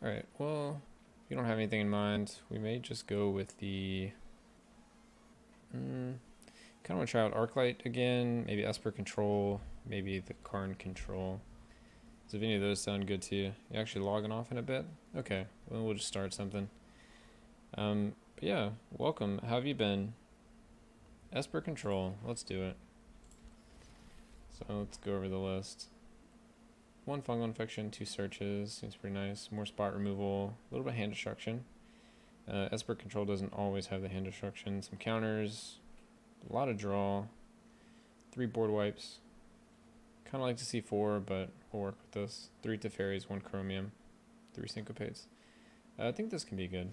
Alright, well, if you don't have anything in mind, we may just go with the... kind of want to try out Arclight again, maybe Esper Control, maybe the Karn Control. So if any of those sound good to you. You actually logging off in a bit? Okay, well we'll just start something. But yeah, welcome. How have you been? Esper Control, let's do it. So let's go over the list. 1 fungal infection, 2 searches, seems pretty nice. More spot removal, a little bit of hand destruction. Esper Control doesn't always have the hand destruction. Some counters, a lot of draw, 3 board wipes. Kind of like to see 4, but we'll work with this. 3 Teferis, 1 Chromium, 3 Syncopates. I think this can be good.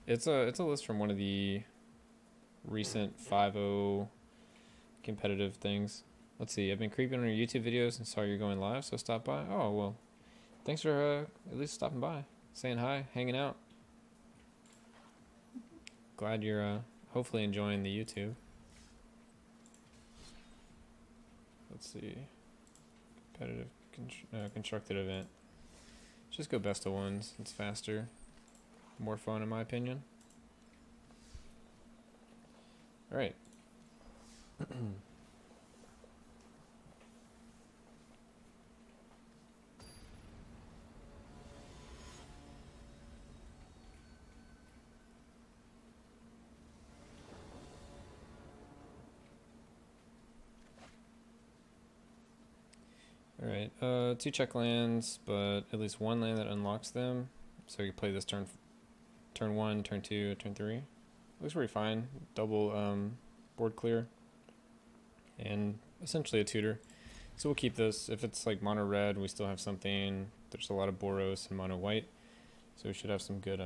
It's a list from one of the recent 5.0 competitive things. Let's see, I've been creeping on your YouTube videos and saw you're going live, so stop by. Oh, well, thanks for at least stopping by, saying hi, hanging out. Glad you're hopefully enjoying the YouTube. Let's see, competitive constructed event. Just go best of 1s, it's faster, more fun in my opinion. All right. Alright, 2 check lands, but at least 1 land that unlocks them. So you play this turn 1, turn 2, turn 3. Looks pretty fine. Double board clear. And essentially a tutor. So we'll keep this. If it's like mono red, we still have something. There's a lot of Boros and mono white. So we should have some good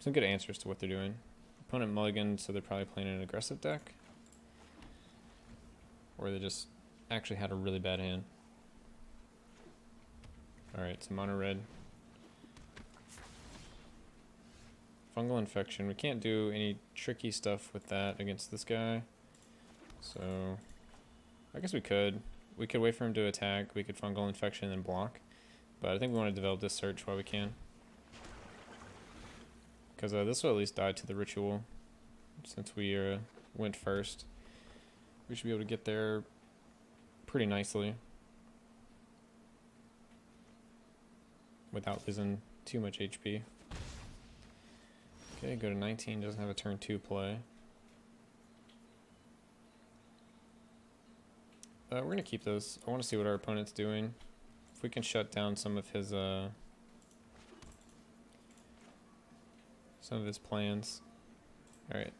answers to what they're doing. Opponent mulligan, so they're probably playing an aggressive deck. Or they just actually had a really bad hand. Alright, so mono red. Fungal infection. We can't do any tricky stuff with that against this guy. So I guess we could. We could wait for him to attack. We could fungal infection and block. But I think we want to develop this search while we can. Because this will at least die to the ritual. Since we went first. We should be able to get there pretty nicely without losing too much HP. Okay, go to 19, doesn't have a turn 2 play. We're going to keep this. I want to see what our opponent's doing. If we can shut down some of his plans. Alright.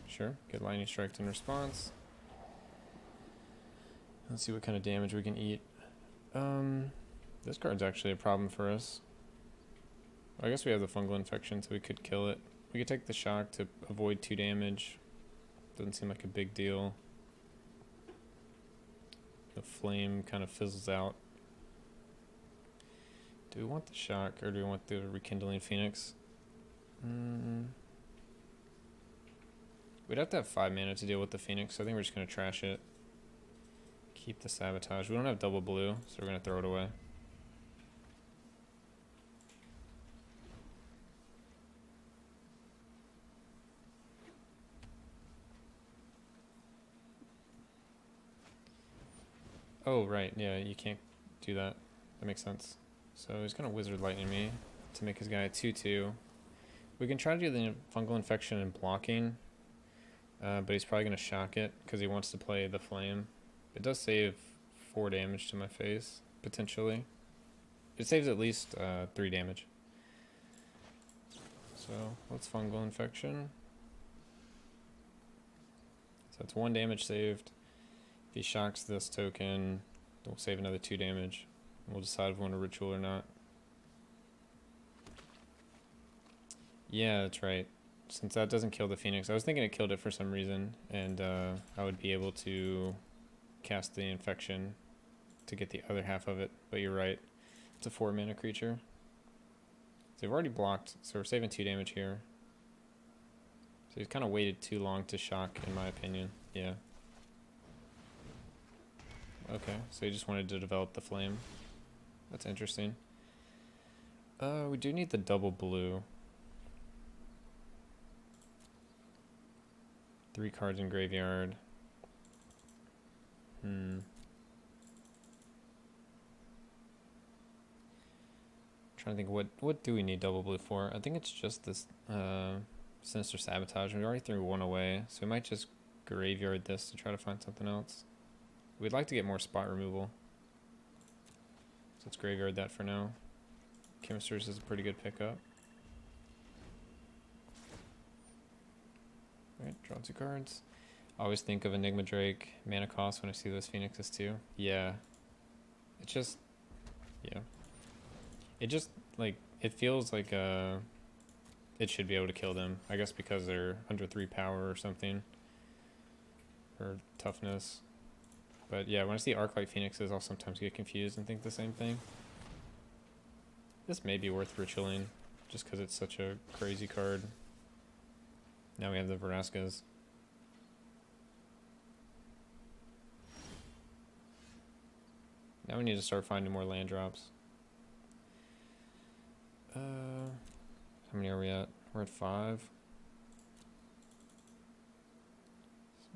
Sure, get lightning strikes in response. Let's see what kind of damage we can eat. This card's actually a problem for us. I guess we have the fungal infection, so we could kill it. We could take the shock to avoid 2 damage. Doesn't seem like a big deal. The flame kind of fizzles out. Do we want the shock, or do we want the rekindling phoenix? We'd have to have 5 mana to deal with the phoenix, so I think we're just going to trash it. Keep the sabotage. We don't have double blue, so we're going to throw it away. Oh, right, yeah, you can't do that. That makes sense. So he's going to wizard lightning me to make his guy a 2/2. We can try to do the fungal infection and blocking. But he's probably going to shock it because he wants to play the flame. It does save 4 damage to my face, potentially. It saves at least 3 damage. So let's fungal infection. So that's 1 damage saved. If he shocks this token, we'll save another 2 damage. We'll decide if we want a ritual or not. Yeah, that's right. Since that doesn't kill the phoenix, I was thinking it killed it for some reason, and I would be able to cast the infection to get the other half of it, but you're right, it's a 4 mana creature. So we've already blocked, so we're saving 2 damage here. So he's kind of waited too long to shock, in my opinion. Yeah. Okay, so he just wanted to develop the flame. That's interesting. We do need the double blue. 3 cards in graveyard. Trying to think what do we need double blue for? I think it's just this Sinister Sabotage. We already threw 1 away, so we might just graveyard this to try to find something else. We'd like to get more spot removal. So let's graveyard that for now. Chemisters is a pretty good pickup. Alright, draw 2 cards. I always think of Enigma Drake, mana cost when I see those Phoenixes too. Yeah. It just, yeah. It just, like, it feels like it should be able to kill them. I guess because they're under 3 power or something. Or toughness. But yeah, when I see Arclight Phoenixes, I'll sometimes get confused and think the same thing. This may be worth ritualing, just because it's such a crazy card. Now we have the Veraskas. Now we need to start finding more land drops. How many are we at? We're at 5.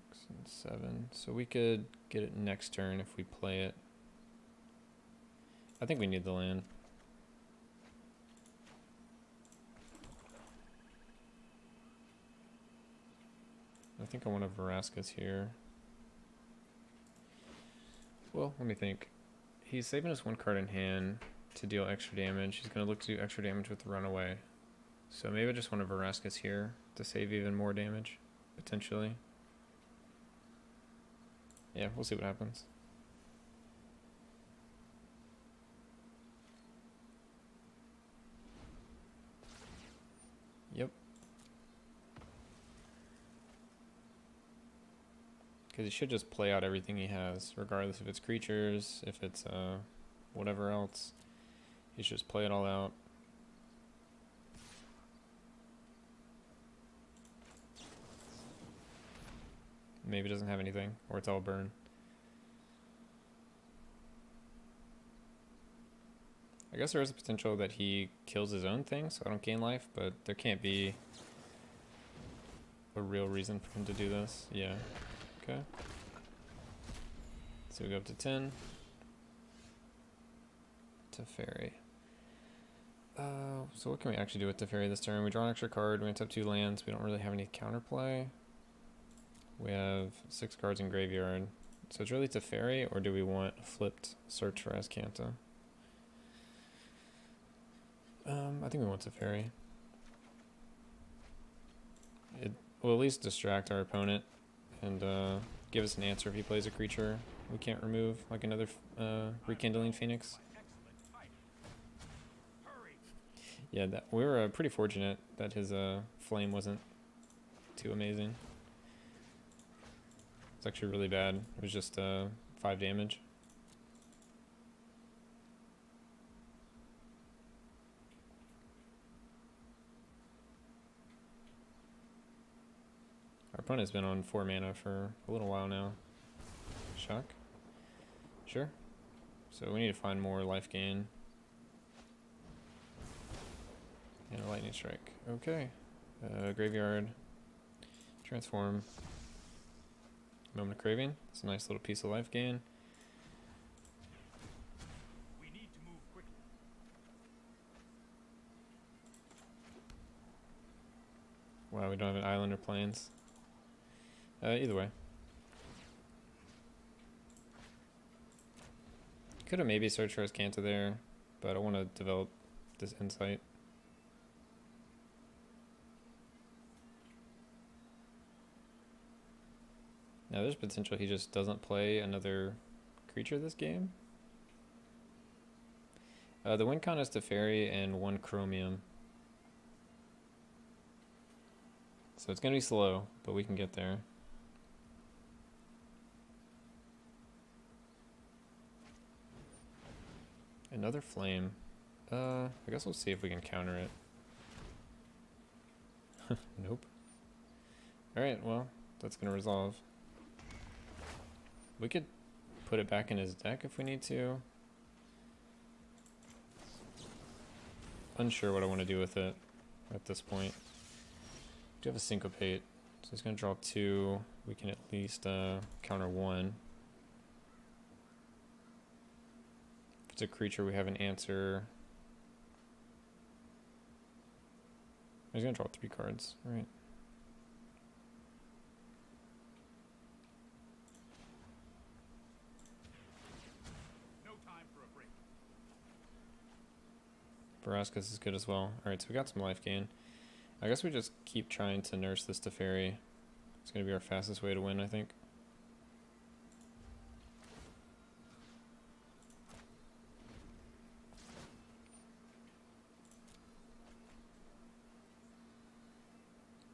6 and 7. So we could get it next turn if we play it. I think we need the land. I think I want a Veraskas here. Well, let me think. He's saving us 1 card in hand to deal extra damage. He's going to look to do extra damage with the runaway. So maybe I just want a Veraskas here to save even more damage, potentially. Yeah, we'll see what happens. Yep. Because he should just play out everything he has, regardless if it's creatures, if it's whatever else. He should just play it all out. Maybe it doesn't have anything, or it's all burn. I guess there is a potential that he kills his own thing, so I don't gain life, but there can't be a real reason for him to do this. Yeah. Okay. So we go up to 10. Teferi. So what can we actually do with Teferi this turn? We draw an extra card, we tap 2 lands, we don't really have any counterplay. We have 6 cards in graveyard. So it's really Teferi, or do we want a flipped Search for Azcanta? I think we want Teferi. It will at least distract our opponent and give us an answer if he plays a creature we can't remove, like another Rekindling Phoenix. Yeah, we were pretty fortunate that his flame wasn't too amazing. It's actually really bad. It was just 5 damage. Our opponent's been on 4 mana for a little while now. Shock? Sure. So we need to find more life gain. And a lightning strike. Okay. Graveyard. Transform. Moment of Craving. It's a nice little piece of life gain. We need to move quickly. Wow, we don't have an island or plains. Either way. Could have maybe searched for Azcanta there, but I want to develop this insight. Now there's potential he just doesn't play another creature this game. The win con is Teferi and 1 Chromium. So it's going to be slow, but we can get there. Another flame. I guess we'll see if we can counter it. Nope. Alright, well, that's going to resolve. We could put it back in his deck if we need to. Unsure what I want to do with it at this point. Do have a syncopate, so he's going to draw 2. We can at least counter 1. If it's a creature, we have an answer. He's going to draw 3 cards, right? No time for a break. Barascus is good as well. Alright, so we got some life gain. I guess we just keep trying to nurse this Teferi. It's going to be our fastest way to win, I think.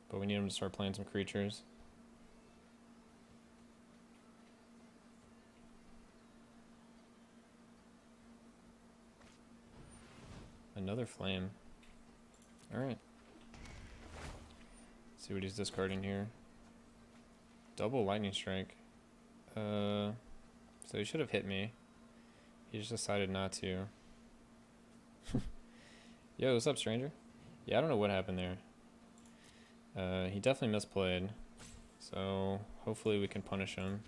But we need him to start playing some creatures. Another flame. Alright. See what he's discarding here. Double lightning strike. So he should have hit me. He just decided not to. Yo, what's up, stranger? Yeah, I don't know what happened there. He definitely misplayed. So hopefully we can punish him.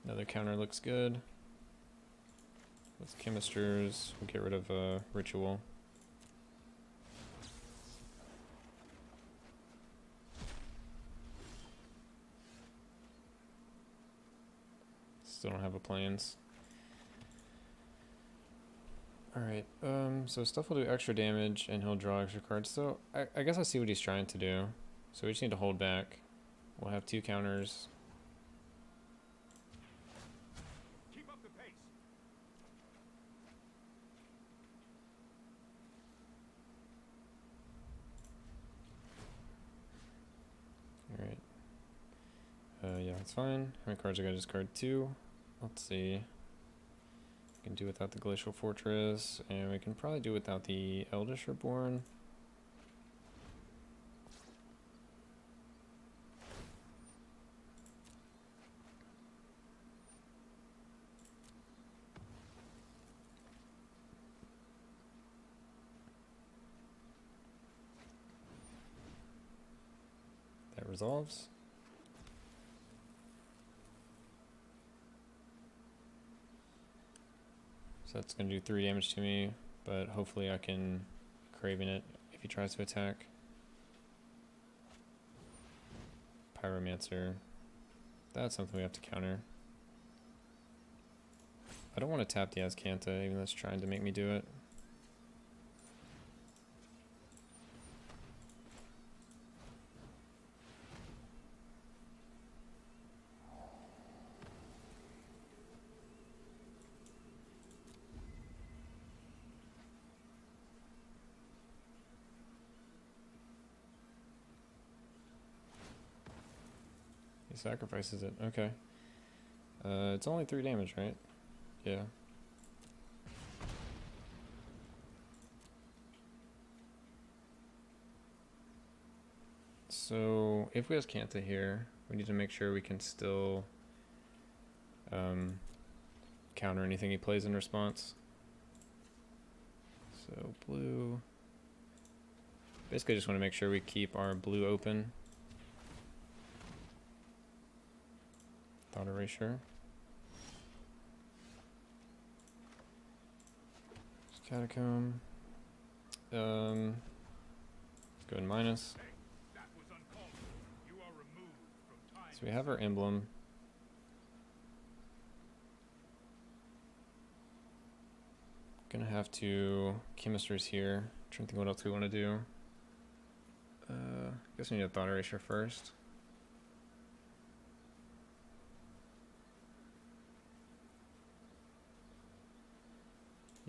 Another counter looks good. With Chemisters, we'll get rid of Ritual. Still don't have a plains. Alright, so stuff will do extra damage and he'll draw extra cards. So I guess I see what he's trying to do. So we just need to hold back. We'll have 2 counters. Keep up the pace. Alright. Yeah, that's fine. How many cards are gonna discard? 2. Let's see. We can do without the Glacial Fortress, and we can probably do without the Eldish Reborn. That resolves. So that's going to do 3 damage to me, but hopefully I can Craven it if he tries to attack. Pyromancer. That's something we have to counter. I don't want to tap the Azcanta, even though it's trying to make me do it. He sacrifices it. Okay. It's only 3 damage, right? Yeah. So if we have Kanta here, we need to make sure we can still counter anything he plays in response. So blue. Basically just want to make sure we keep our blue open. Thought erasure. Catacomb. Let's go in minus. Hey, that was uncalled for. You are removed from time. So we have our emblem. Gonna have to Chemisters here. Trying to think what else we want to do. I guess we need a thought erasure first.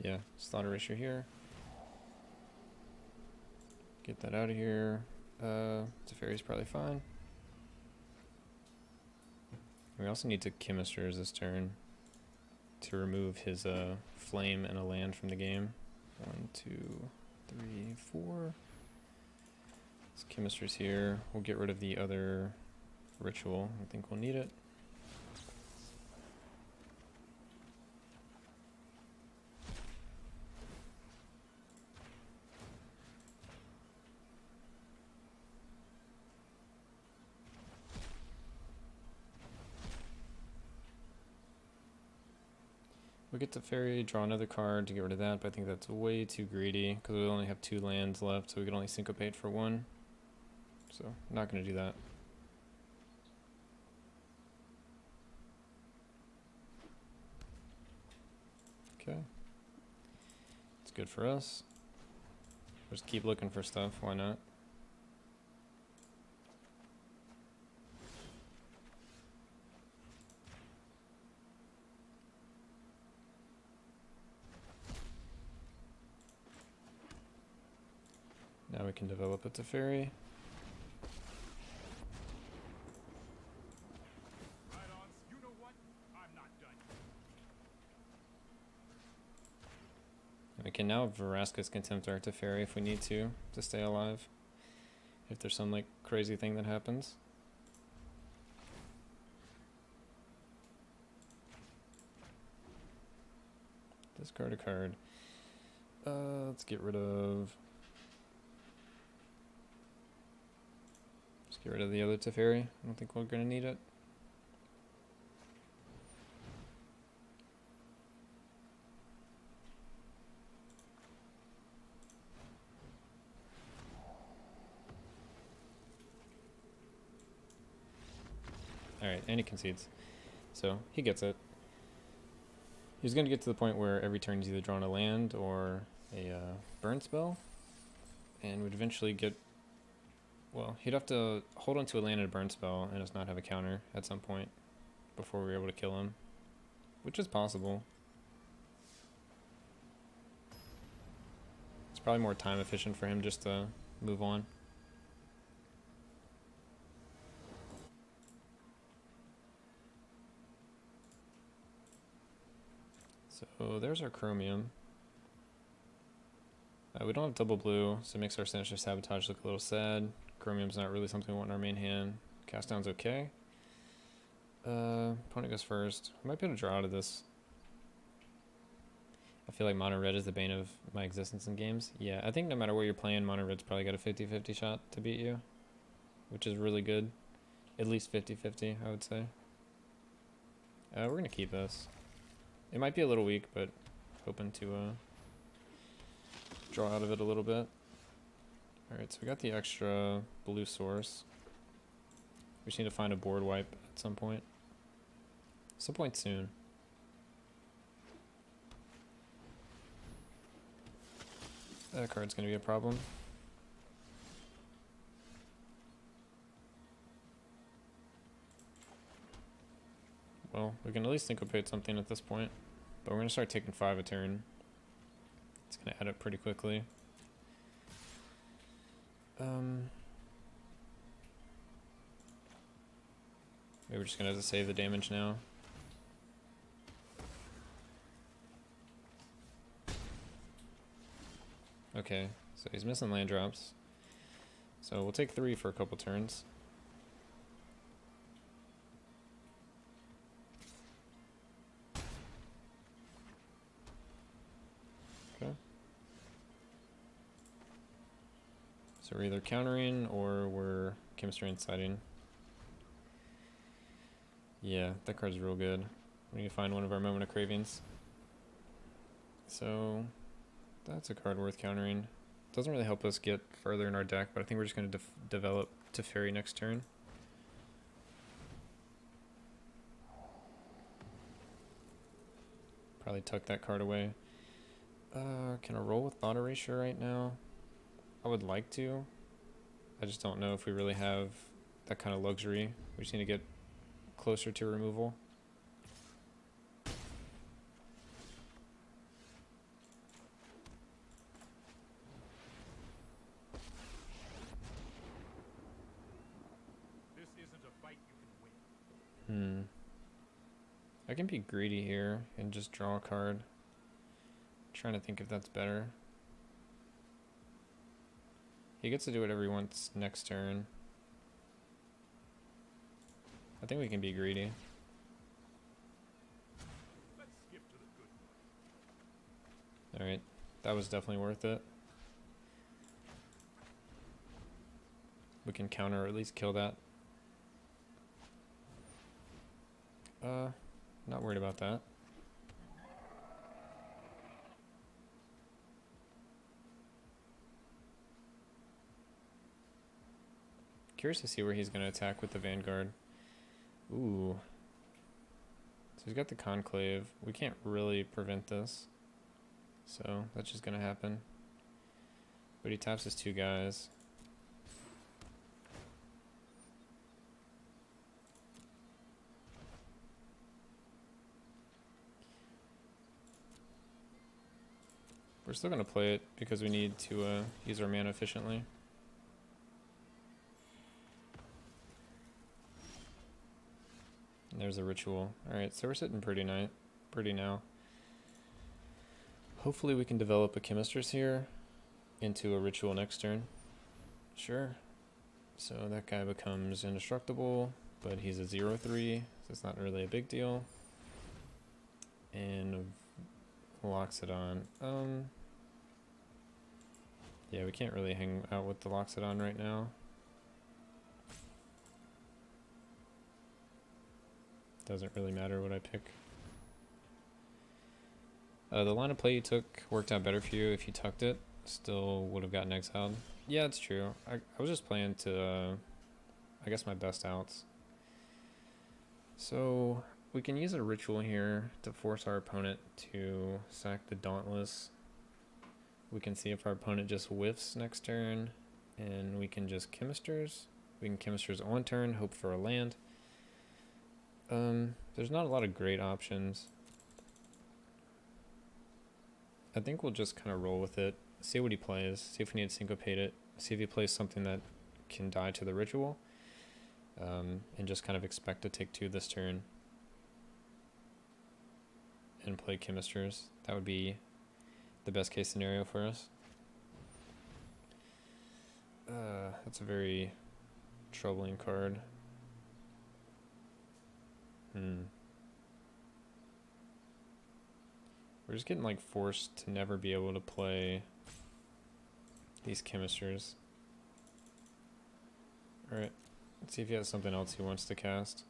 Yeah, thought erasure here. Get that out of here. Teferi's probably fine. We also need to Chemisters this turn to remove his flame and a land from the game. 1, 2, 3, 4. Let's Chemisters here. We'll get rid of the other Ritual. I think we'll need it. We get to fairy, draw another card to get rid of that, but I think that's way too greedy because we only have 2 lands left, so we can only syncopate for 1. So, not going to do that. Okay. It's good for us. Just keep looking for stuff, why not? Now we can develop a Teferi. Right-ons, you know what? I'm not done. We can now Vraska's Contempt our Teferi if we need to stay alive. If there's some like crazy thing that happens. Discard a card. Let's get rid of... Get rid of the other Teferi. I don't think we're going to need it. Alright, and he concedes. So, he gets it. He's going to get to the point where every turn he's either drawn a land or a burn spell. And would eventually get... Well, he'd have to hold onto a land and a burn spell and just not have a counter at some point before we were able to kill him. Which is possible. It's probably more time efficient for him just to move on. So there's our Chromium. We don't have double blue, so it makes our Sinister Sabotage look a little sad. Chromium's not really something we want in our main hand. Cast down's okay. Opponent goes first. I might be able to draw out of this. I feel like mono red is the bane of my existence in games. Yeah, I think no matter what you're playing, mono red's probably got a 50-50 shot to beat you, which is really good. At least 50-50, I would say. We're going to keep this. It might be a little weak, but hoping to draw out of it a little bit. Alright, so we got the extra blue source. We just need to find a board wipe at some point. Some point soon. That card's gonna be a problem. Well, we can at least syncopate something at this point. But we're gonna start taking 5 a turn. It's gonna add up pretty quickly. Maybe we're just gonna have to save the damage now. Okay, so he's missing land drops. So we'll take 3 for a couple turns. Okay. So we're either countering or we're chemistry inciting. Yeah, that card's real good. We need to find one of our Moment of Cravings. So that's a card worth countering. Doesn't really help us get further in our deck, but I think we're just going to develop Teferi next turn. Probably tuck that card away. Can I roll with Thought Erasure right now? I would like to. I just don't know if we really have that kind of luxury. We just need to get closer to removal. This isn't a fight you can win. I can be greedy here and just draw a card. Trying to think if that's better. He gets to do whatever he wants next turn. I think we can be greedy. Let's skip to the good. Alright, that was definitely worth it. We can counter or at least kill that. Not worried about that. Curious to see where he's going to attack with the Vanguard. Ooh. So he's got the Conclave. We can't really prevent this. So that's just going to happen. But he taps his 2 guys. We're still going to play it because we need to use our mana efficiently. And there's a ritual. Alright, so we're sitting pretty now. Hopefully we can develop a Chemisters here into a ritual next turn. Sure. So that guy becomes indestructible, but he's a 0/3, so it's not really a big deal. And Loxodon. Yeah, we can't really hang out with the Loxodon right now. Doesn't really matter what I pick. The line of play you took worked out better for you if you tucked it. Still would have gotten exiled. Yeah, it's true. I was just playing to, I guess, my best outs. So we can use a ritual here to force our opponent to sack the Dauntless. We can see if our opponent just whiffs next turn, and we can just Chemisters. We can Chemisters on turn, hope for a land. There's not a lot of great options. I think we'll just kind of roll with it, see what he plays, see if we need to syncopate it, see if he plays something that can die to the ritual, and just kind of expect to take 2 this turn and play Chemisters. That would be the best case scenario for us. That's a very troubling card. We're just getting like forced to never be able to play these Chemisters. Alright, let's see if he has something else he wants to cast.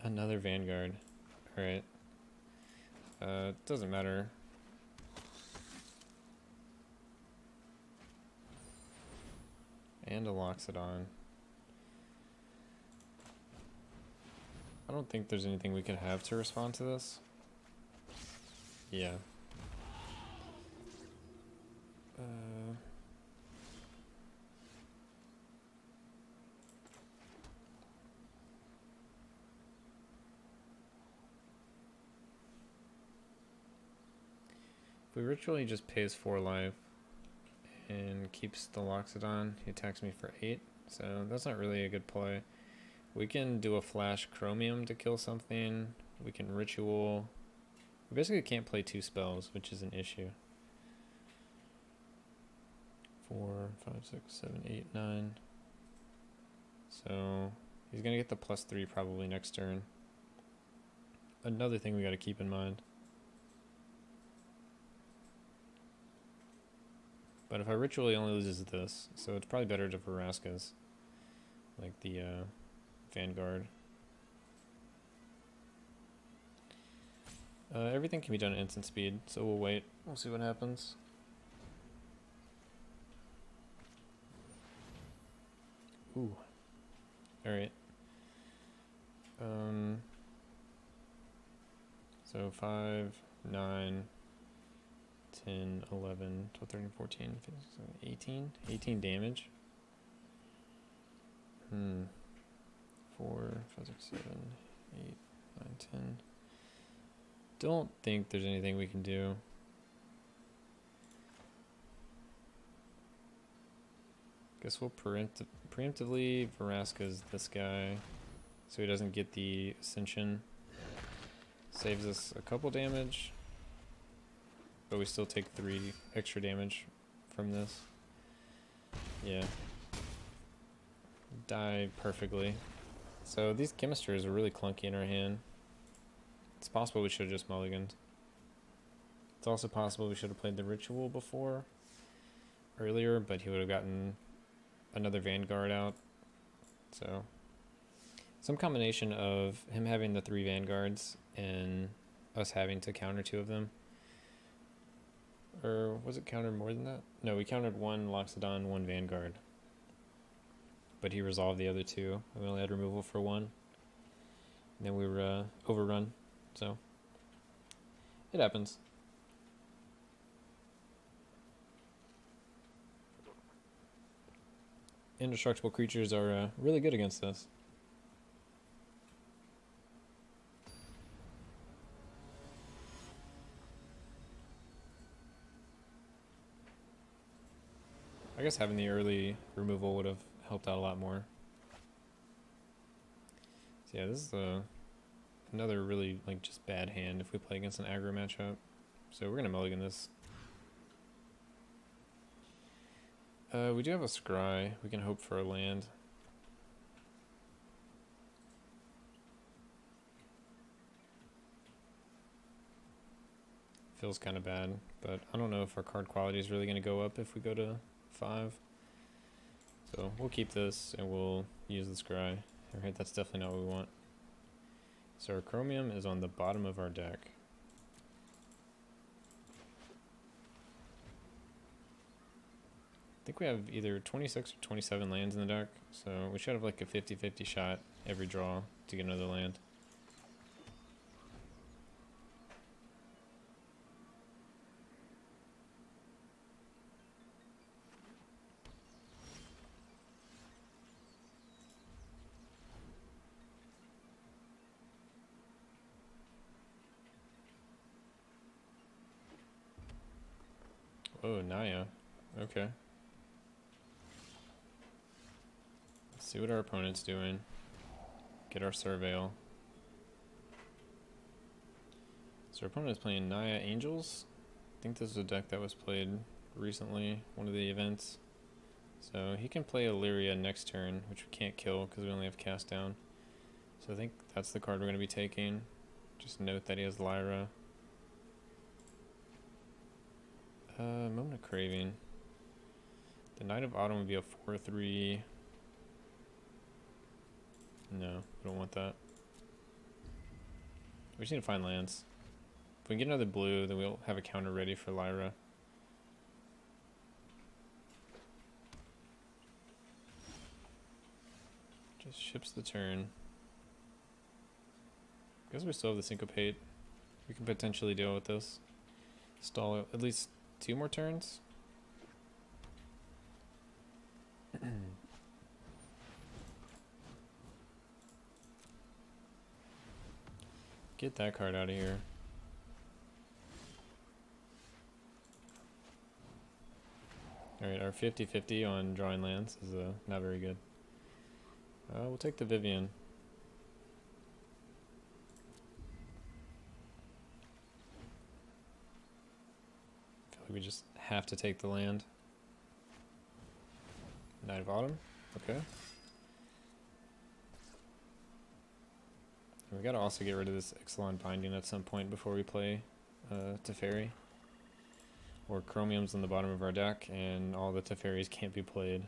Another Vanguard. Alright. Doesn't matter. And a Loxodon. I don't think there's anything we can have to respond to this. Yeah. If we ritually just pays 4 life and keeps the Loxodon, he attacks me for 8, so that's not really a good play. We can do a flash Chromium to kill something. We can ritual. We basically can't play 2 spells, which is an issue. 4, 5, 6, 7, 8, 9. So he's gonna get the +3 probably next turn. Another thing we gotta keep in mind. But if I ritual, he only loses this, so it's probably better to Veraskas, like the Vanguard. Everything can be done at instant speed, so we'll wait. We'll see what happens. Ooh. Alright. So 5, 9, 10, 11, 12, 13, 14, 15, 18? 18 damage. 4, 5, 6, 7, 8, 9, 10. Don't think there's anything we can do. Guess we'll preemptively Vraska's this guy so he doesn't get the Ascension. Saves us a couple damage, but we still take 3 extra damage from this. Yeah. Die perfectly. So these chemistries are really clunky in our hand. It's possible we should have just mulliganed. It's also possible we should have played the Ritual earlier, but he would have gotten another Vanguard out. So some combination of him having the 3 Vanguards and us having to counter 2 of them. Or was it countered more than that? No, we countered 1 Loxodon, 1 Vanguard. But he resolved the other 2. We only had removal for 1. And then we were overrun. So it happens. Indestructible creatures are really good against us. I guess having the early removal would have helped out a lot more. So yeah, this is another really just bad hand if we play against an aggro matchup. So we're gonna mulligan this. We do have a scry. We can hope for a land. Feels kind of bad, but I don't know if our card quality is really going to go up if we go to 5. So we'll keep this and we'll use the scry. Alright, that's definitely not what we want. So our Chromium is on the bottom of our deck. I think we have either 26 or 27 lands in the deck, so we should have a 50-50 shot every draw to get another land. Oh, Naya. Okay. Let's see what our opponent's doing. Get our Surveil. So our opponent is playing Naya Angels. I think this is a deck that was played recently, one of the events. So he can play Illyria next turn, which we can't kill because we only have Cast Down. So I think that's the card we're going to be taking. Just note that he has Lyra. Moment of Craving. The Knight of Autumn would be a 4/3. No, we don't want that. We just need to find lands. If we can get another blue, then we'll have a counter ready for Lyra. Just ships the turn. Guess we still have the Syncopate. We can potentially deal with this. Stall at least 2 more turns. Get that card out of here. Alright, our 50-50 on drawing lands is not very good. We'll take the Vivian. I feel like we just have to take the land. Knight of Autumn, okay. And we gotta also get rid of this Ixalan Binding at some point before we play Teferi. Or Chromium's on the bottom of our deck and all the Teferis can't be played.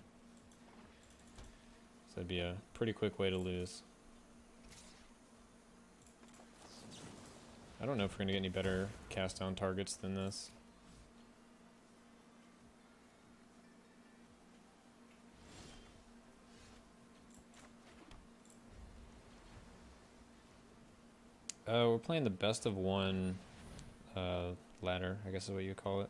So that'd be a pretty quick way to lose. I don't know if we're gonna get any better cast down targets than this. We're playing the best of one ladder, I guess is what you call it.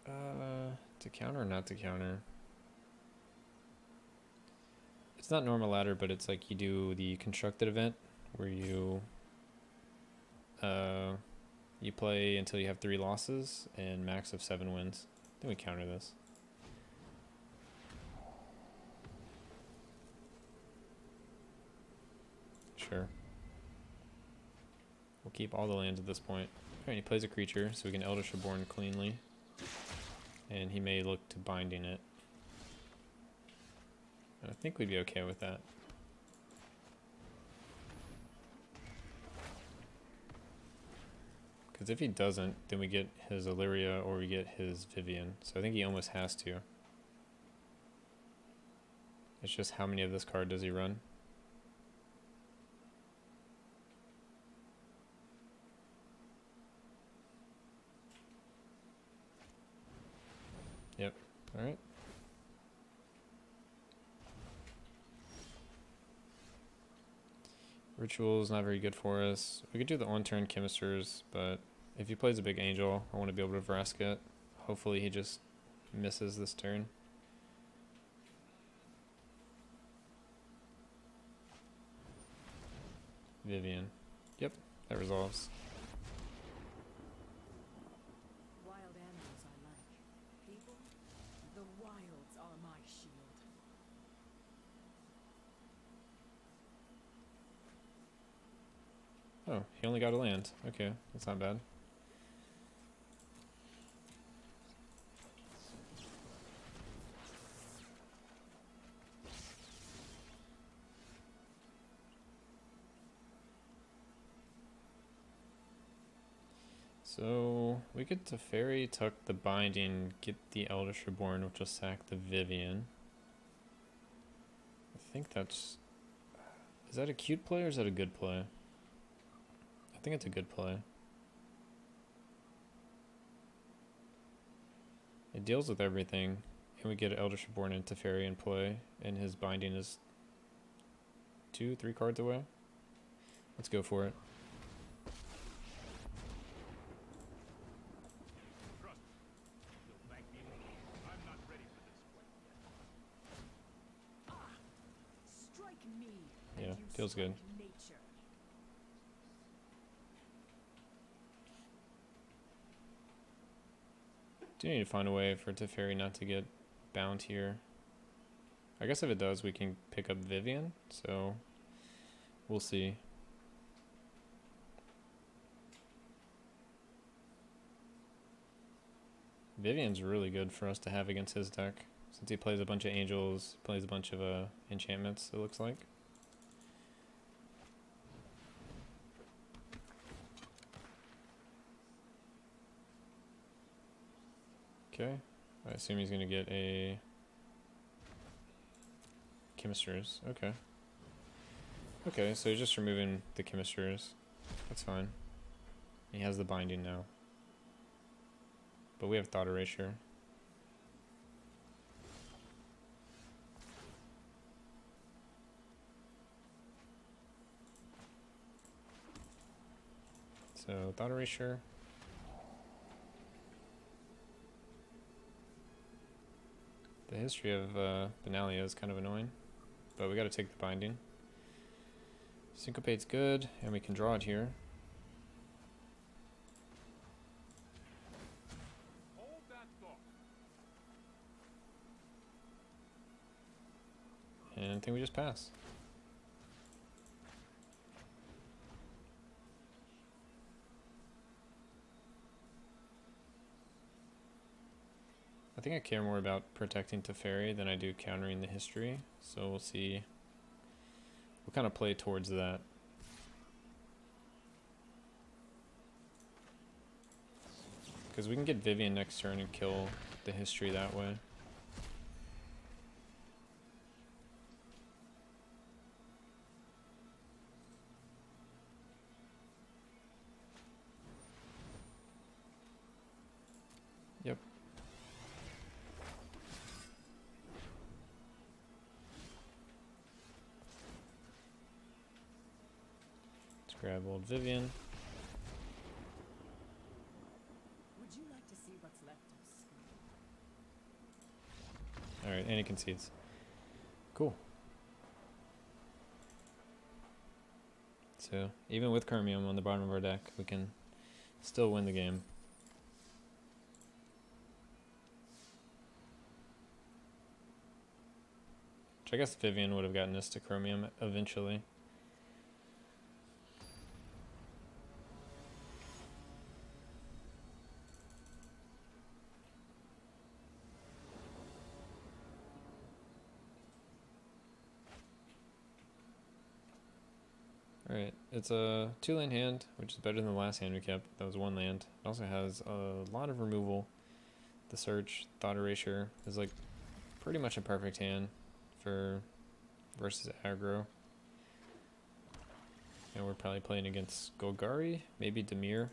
To counter or not to counter? It's not normal ladder, but it's like you do the constructed event where you you play until you have 3 losses and max of 7 wins. Then we counter this. Sure. We'll keep all the lands at this point. Alright, he plays a creature, so we can Eldritch Reborn cleanly. And he may look to binding it. And I think we'd be okay with that. Because if he doesn't, then we get his Illyria or we get his Vivian. So I think he almost has to. It's just how many of this card does he run? Yep. Alright. Ritual is not very good for us. We could do the on-turn Chemisters, but if he plays a big angel, I want to be able to Vrask it. Hopefully he just misses this turn. Vivian. Yep, that resolves. Wild animals I like. People, the wilds are my shield. Oh, he only got a land. Okay, that's not bad. So we get to Fairy, tuck the Binding, get the Eldritch Reborn, which will sack the Vivian. I think that's... Is that a cute play or is that a good play? I think it's a good play. It deals with everything, and we get Eldritch Reborn into Fairy in play, and his Binding is 2-3 cards away. Let's go for it. Trust me. You'll thank me later. I'm not ready for this quite yet. Strike me. Yeah, and you feels good. strike nature. Do need to find a way for Teferi not to get bound here. I guess if it does, we can pick up Vivian, so we'll see. Vivian's really good for us to have against his deck, since he plays a bunch of angels, plays a bunch of enchantments, it looks like. Okay, I assume he's gonna get a Chemisters. Okay. Okay, so he's just removing the Chemisters. That's fine. He has the Binding now. But we have Thought Erasure. So, Thought Erasure. The history of Benalia is kind of annoying, but we gotta take the Binding. Syncopate's good, and we can draw it here. Hold that thought. And I think we just pass. I think I care more about protecting Teferi than I do countering the history, so we'll see. We'll kind of play towards that. Because we can get Vivian next turn and kill the history that way. Yep. Let's grab old Vivian. Would you like to see what's left of Scream? Alright, and he concedes. Cool. So, even with Chromium on the bottom of our deck, we can still win the game. Which I guess Vivian would have gotten us to Chromium eventually. Alright, it's a 2-land hand, which is better than the last hand we kept. That was 1 land. It also has a lot of removal. The search, thought erasure is like pretty much a perfect hand for versus aggro. And we're probably playing against Golgari, maybe Dimir.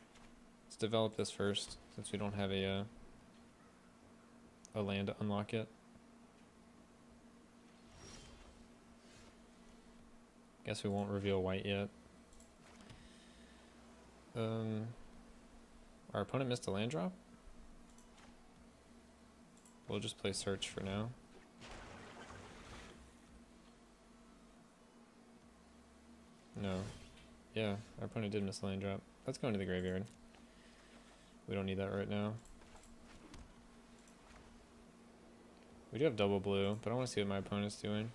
Let's develop this first, since we don't have a land to unlock it. Guess we won't reveal white yet. Our opponent missed a land drop. We'll just play search for now. No. Yeah, our opponent did miss a land drop. Let's go into the graveyard. We don't need that right now. We do have double blue, but I want to see what my opponent's doing.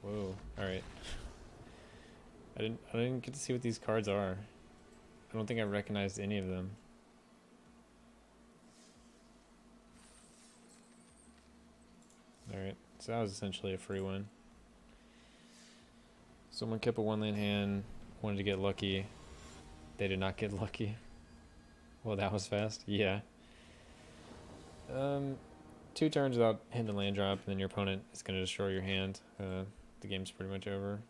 Whoa, alright. I didn't get to see what these cards are. I don't think I recognized any of them. Alright, so that was essentially a free win. Someone kept a 1-land hand, wanted to get lucky. They did not get lucky. Well, that was fast. Yeah. 2 turns without hitting the land drop, and then your opponent is going to destroy your hand. The game's pretty much over.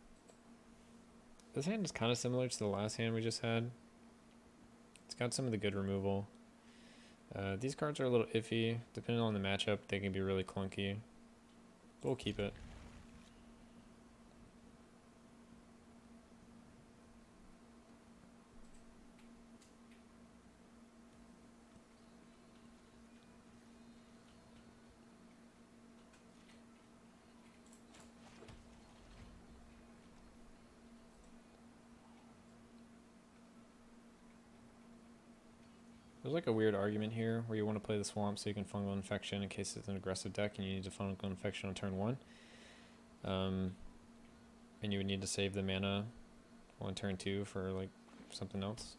This hand is kind of similar to the last hand we just had. It's got some of the good removal. These cards are a little iffy. Depending on the matchup, they can be really clunky. But we'll keep it. There's like a weird argument here where you want to play the swamp so you can fungal infection in case it's an aggressive deck and you need to fungal infection on turn 1. And you would need to save the mana on turn 2 for like something else.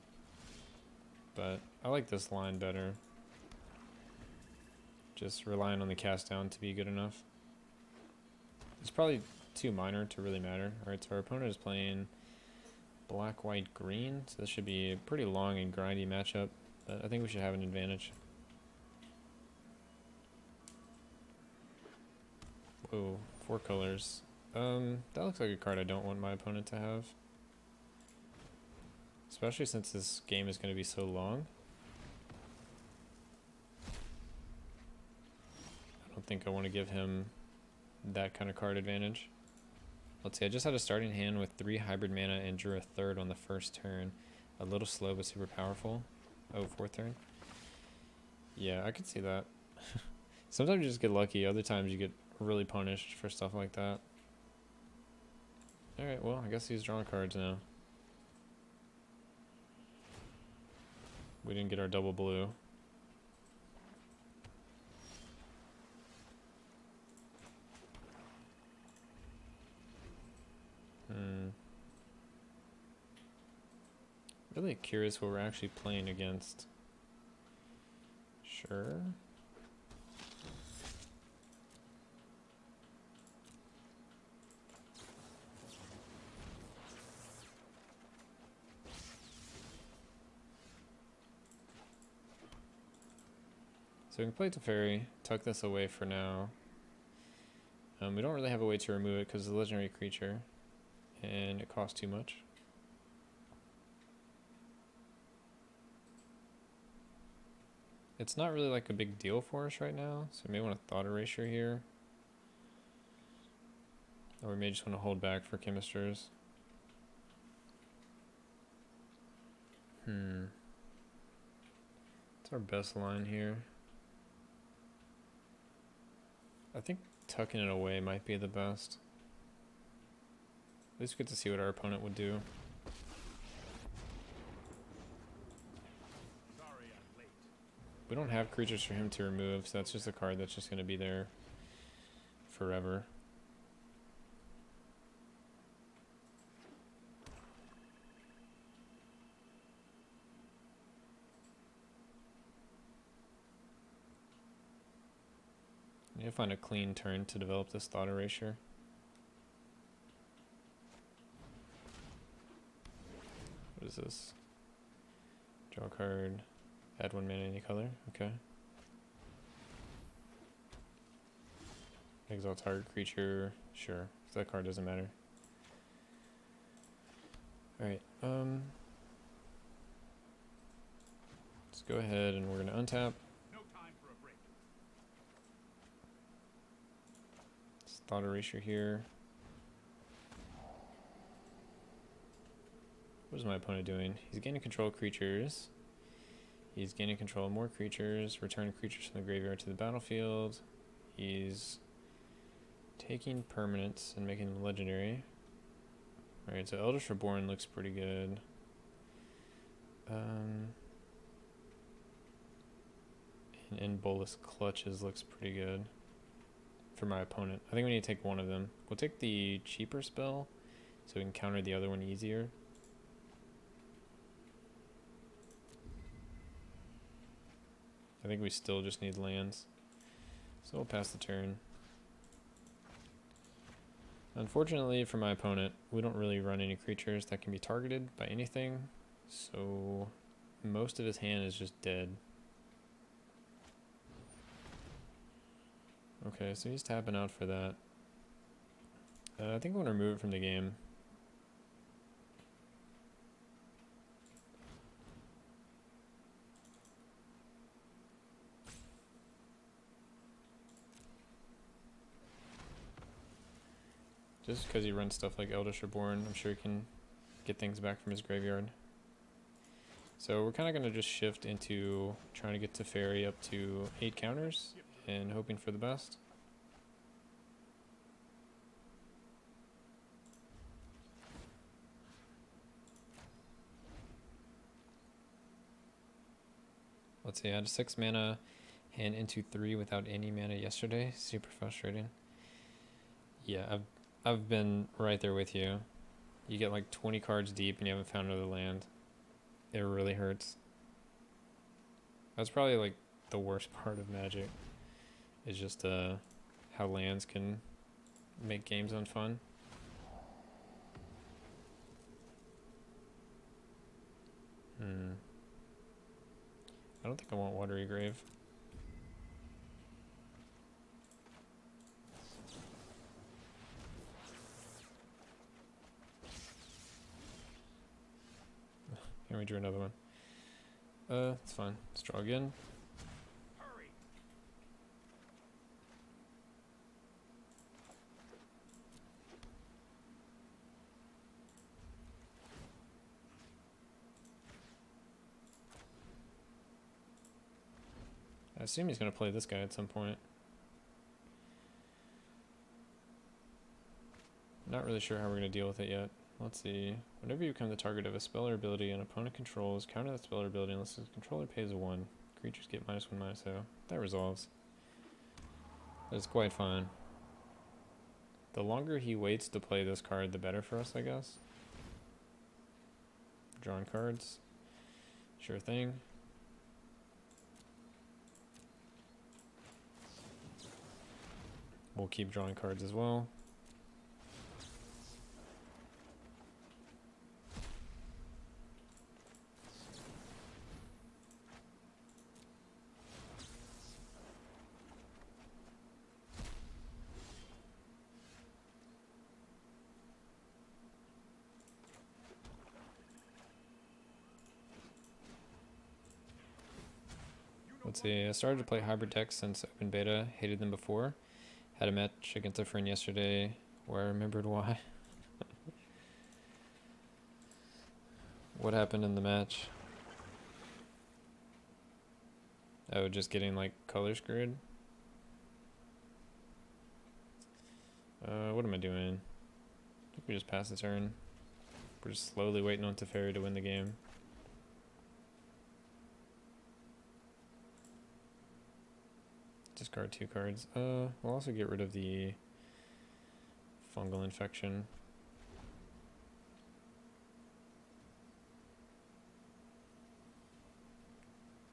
But I like this line better. Just relying on the cast down to be good enough. It's probably too minor to really matter. Alright, so our opponent is playing black, white, green. So this should be a pretty long and grindy matchup. But I think we should have an advantage. Whoa, 4 colors. That looks like a card I don't want my opponent to have. Especially since this game is going to be so long. I don't think I want to give him that kind of card advantage. Let's see, I just had a starting hand with 3 hybrid mana and drew a 3rd on the first turn. A little slow but super powerful. Oh, 4th turn? Yeah, I could see that. Sometimes you just get lucky, other times you get really punished for stuff like that. Alright, well, I guess he's drawing cards now. We didn't get our double blue. Really curious what we're actually playing against. Sure. So we can play Teferi, tuck this away for now. We don't really have a way to remove it because it's a legendary creature, and it costs too much. It's not really like a big deal for us right now, so we may want to thought erasure here. Or we may just want to hold back for chemisters. What's our best line here? I think tucking it away might be the best. At least we get to see what our opponent would do. We don't have creatures for him to remove, so that's just a card that's just going to be there forever. I need to find a clean turn to develop this thought erasure. is this? Draw a card. Add 1 mana any color. Okay. Exile target creature. Sure. So that card doesn't matter. Alright. Let's go ahead and we're going to untap. No time for a break. Let's thought erasure here. What is my opponent doing? He's gaining control of creatures. He's gaining control of more creatures. Return creatures from the graveyard to the battlefield. He's taking permanents and making them legendary. Alright, so Eldritch Reborn looks pretty good. And Bolus Clutches looks pretty good for my opponent. I think we need to take one of them. We'll take the cheaper spell so we can counter the other one easier. I think we still just need lands. So we'll pass the turn. Unfortunately for my opponent, we don't really run any creatures that can be targeted by anything. So most of his hand is just dead. Okay, so he's tapping out for that. I think I'm going to remove it from the game. Just because he runs stuff like Eldritch Reborn, I'm sure he can get things back from his graveyard. So we're kind of going to just shift into trying to get Teferi up to 8 counters and hoping for the best. Let's see, I had 6 mana and into 3 without any mana yesterday. Super frustrating. Yeah, I've been right there with you. You get like 20 cards deep and you haven't found another land. It really hurts. That's probably like the worst part of Magic. Is just how lands can make games unfun. I don't think I want Watery Grave. Here we drew another one. It's fine. Let's draw again. Hurry. I assume he's going to play this guy at some point. Not really sure how we're going to deal with it yet. Let's see. Whenever you become the target of a spell or ability an opponent controls, counter that spell or ability unless the controller pays a 1. Creatures get -1/-0. That resolves. That's quite fine. The longer he waits to play this card, the better for us, I guess. Drawing cards. Sure thing. We'll keep drawing cards as well. Let's see, I started to play hybrid decks since open beta, hated them before. Had a match against a friend yesterday where I remembered why. What happened in the match? Oh, just getting like color screwed? What am I doing? I think we just pass the turn. We're just slowly waiting on Teferi to win the game. Discard 2 cards. We'll also get rid of the fungal infection.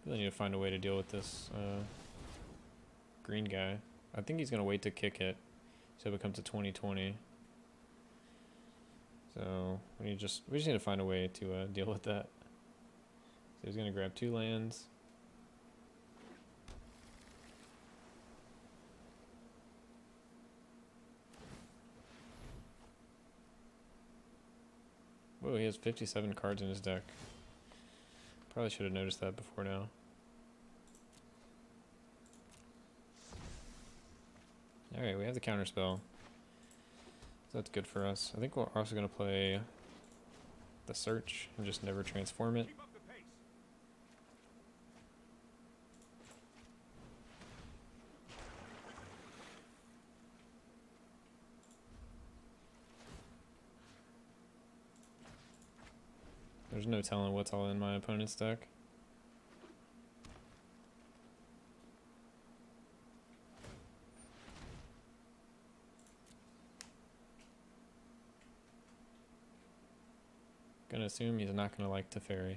Really need to find a way to deal with this green guy. I think he's going to wait to kick it so it becomes a 20/20. So we just need to find a way to deal with that. So he's gonna grab 2 lands. Whoa, he has 57 cards in his deck. Probably should have noticed that before now. Alright, we have the counterspell. So that's good for us. I think we're also going to play the Search and just never transform it. Keep up the pace. There's no telling what's all in my opponent's deck. Gonna assume he's not gonna like Teferi.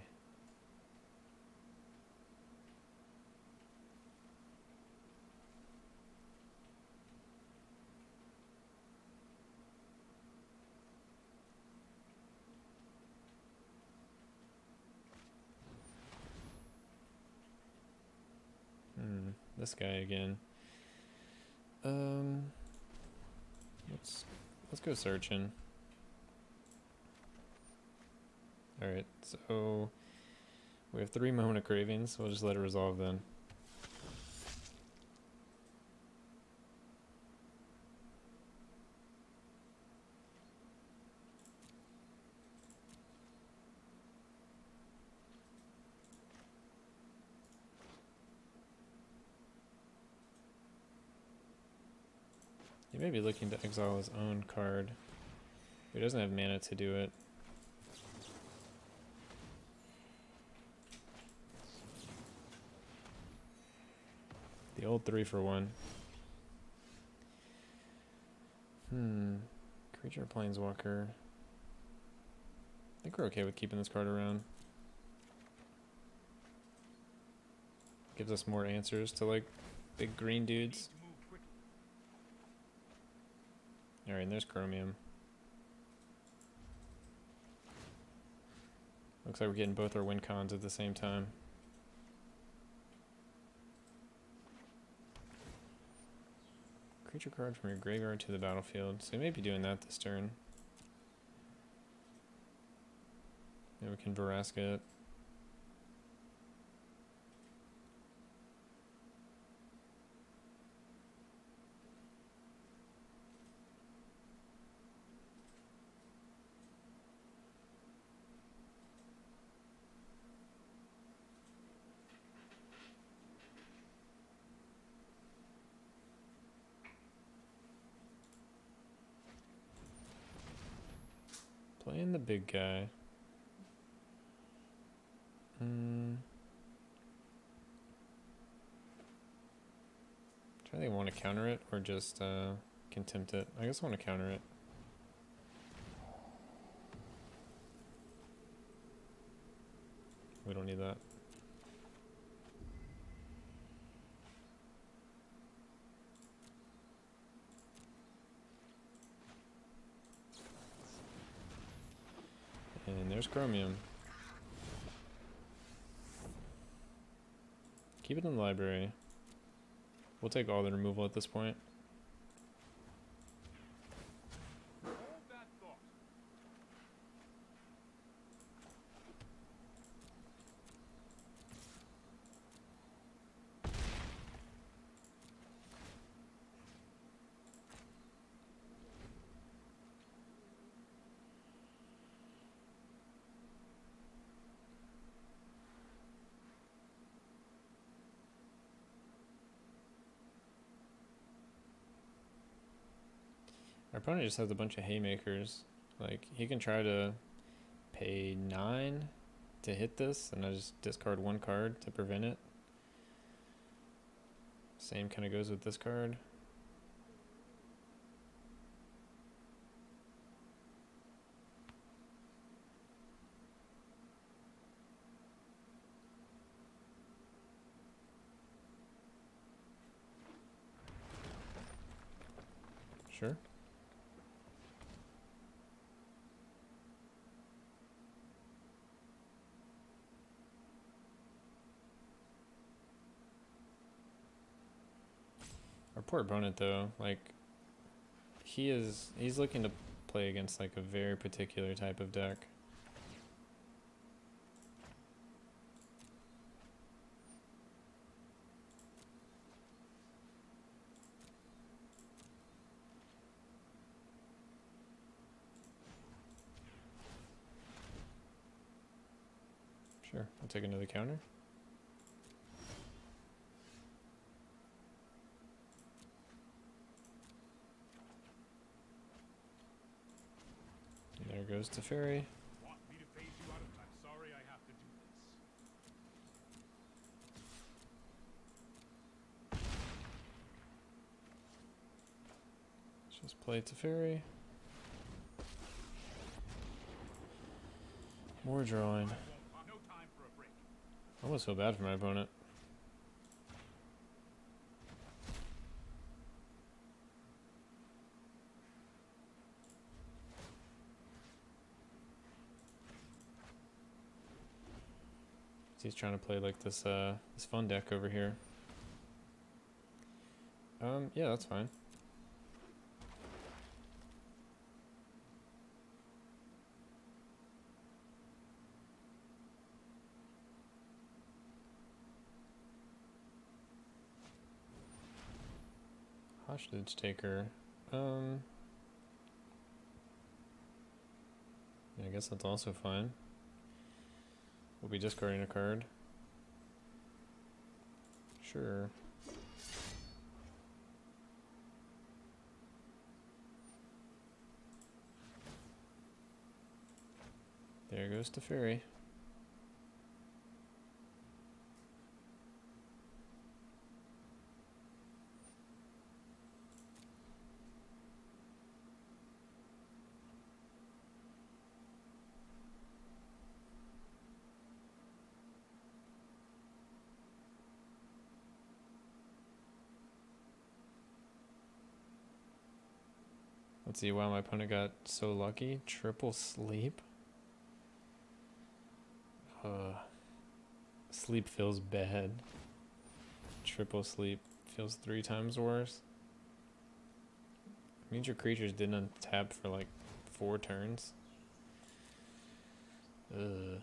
This guy again. Let's go searching. Alright, so we have 3 Moment of Cravings, so we'll just let it resolve then. He may be looking to exile his own card. He doesn't have mana to do it. The old 3-for-1. Creature Planeswalker. I think we're okay with keeping this card around. Gives us more answers to like big green dudes. Need to move quickly. Alright, and there's Chromium. Looks like we're getting both our win cons at the same time. Creature card from your graveyard to the battlefield. So you may be doing that this turn. Then we can Veraska it. Playing the big guy. Try to want to counter it or just contempt it. I guess I want to counter it. We don't need that. And there's Chromium. Keep it in the library. We'll take all the removal at this point. Hold that thought. Our opponent just has a bunch of haymakers. Like, he can try to pay 9 to hit this, and I just discard 1 card to prevent it. Same kind of goes with this card. Sure. poor opponent though. Like, he's looking to play against like a very particular type of deck. Sure, I'll take another counter. And there goes Teferi. Want me to phase you out of time? Sorry I have to do this. Let's just play Teferi. More drawing. No time for a break. I almost feel bad for my opponent. He's trying to play like this this fun deck over here. Yeah, that's fine. Hostage taker. Yeah, I guess that's also fine. We'll be discarding a card. Sure. There goes Teferi. Let's see, wow, my opponent got so lucky. Triple sleep. Sleep feels bad. Triple sleep feels 3 times worse. Means your creatures didn't untap for like 4 turns. Ugh.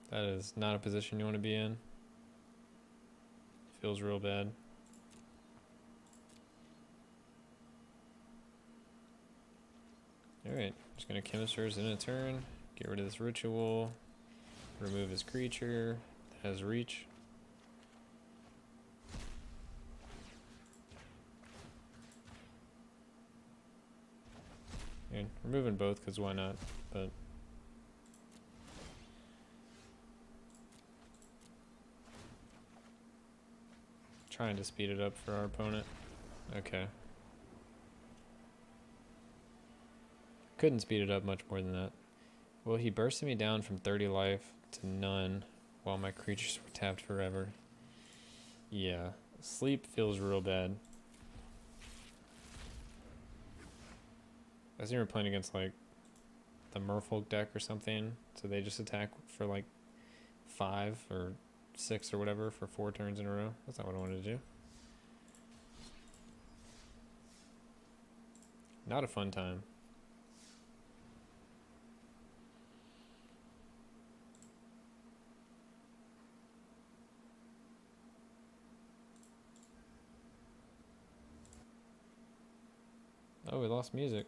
That is not a position you want to be in. Feels real bad. Alright, just gonna Chemisters in a turn, get rid of this ritual, remove his creature that has reach. And removing both because why not, but trying to speed it up for our opponent. Okay. Couldn't speed it up much more than that. Well, he bursted me down from 30 life to none while my creatures were tapped forever. Yeah, sleep feels real bad. I think we're playing against like the Merfolk deck or something, so they just attack for like 5 or 6 or whatever for 4 turns in a row. That's not what I wanted to do. Not a fun time. Oh, we lost music.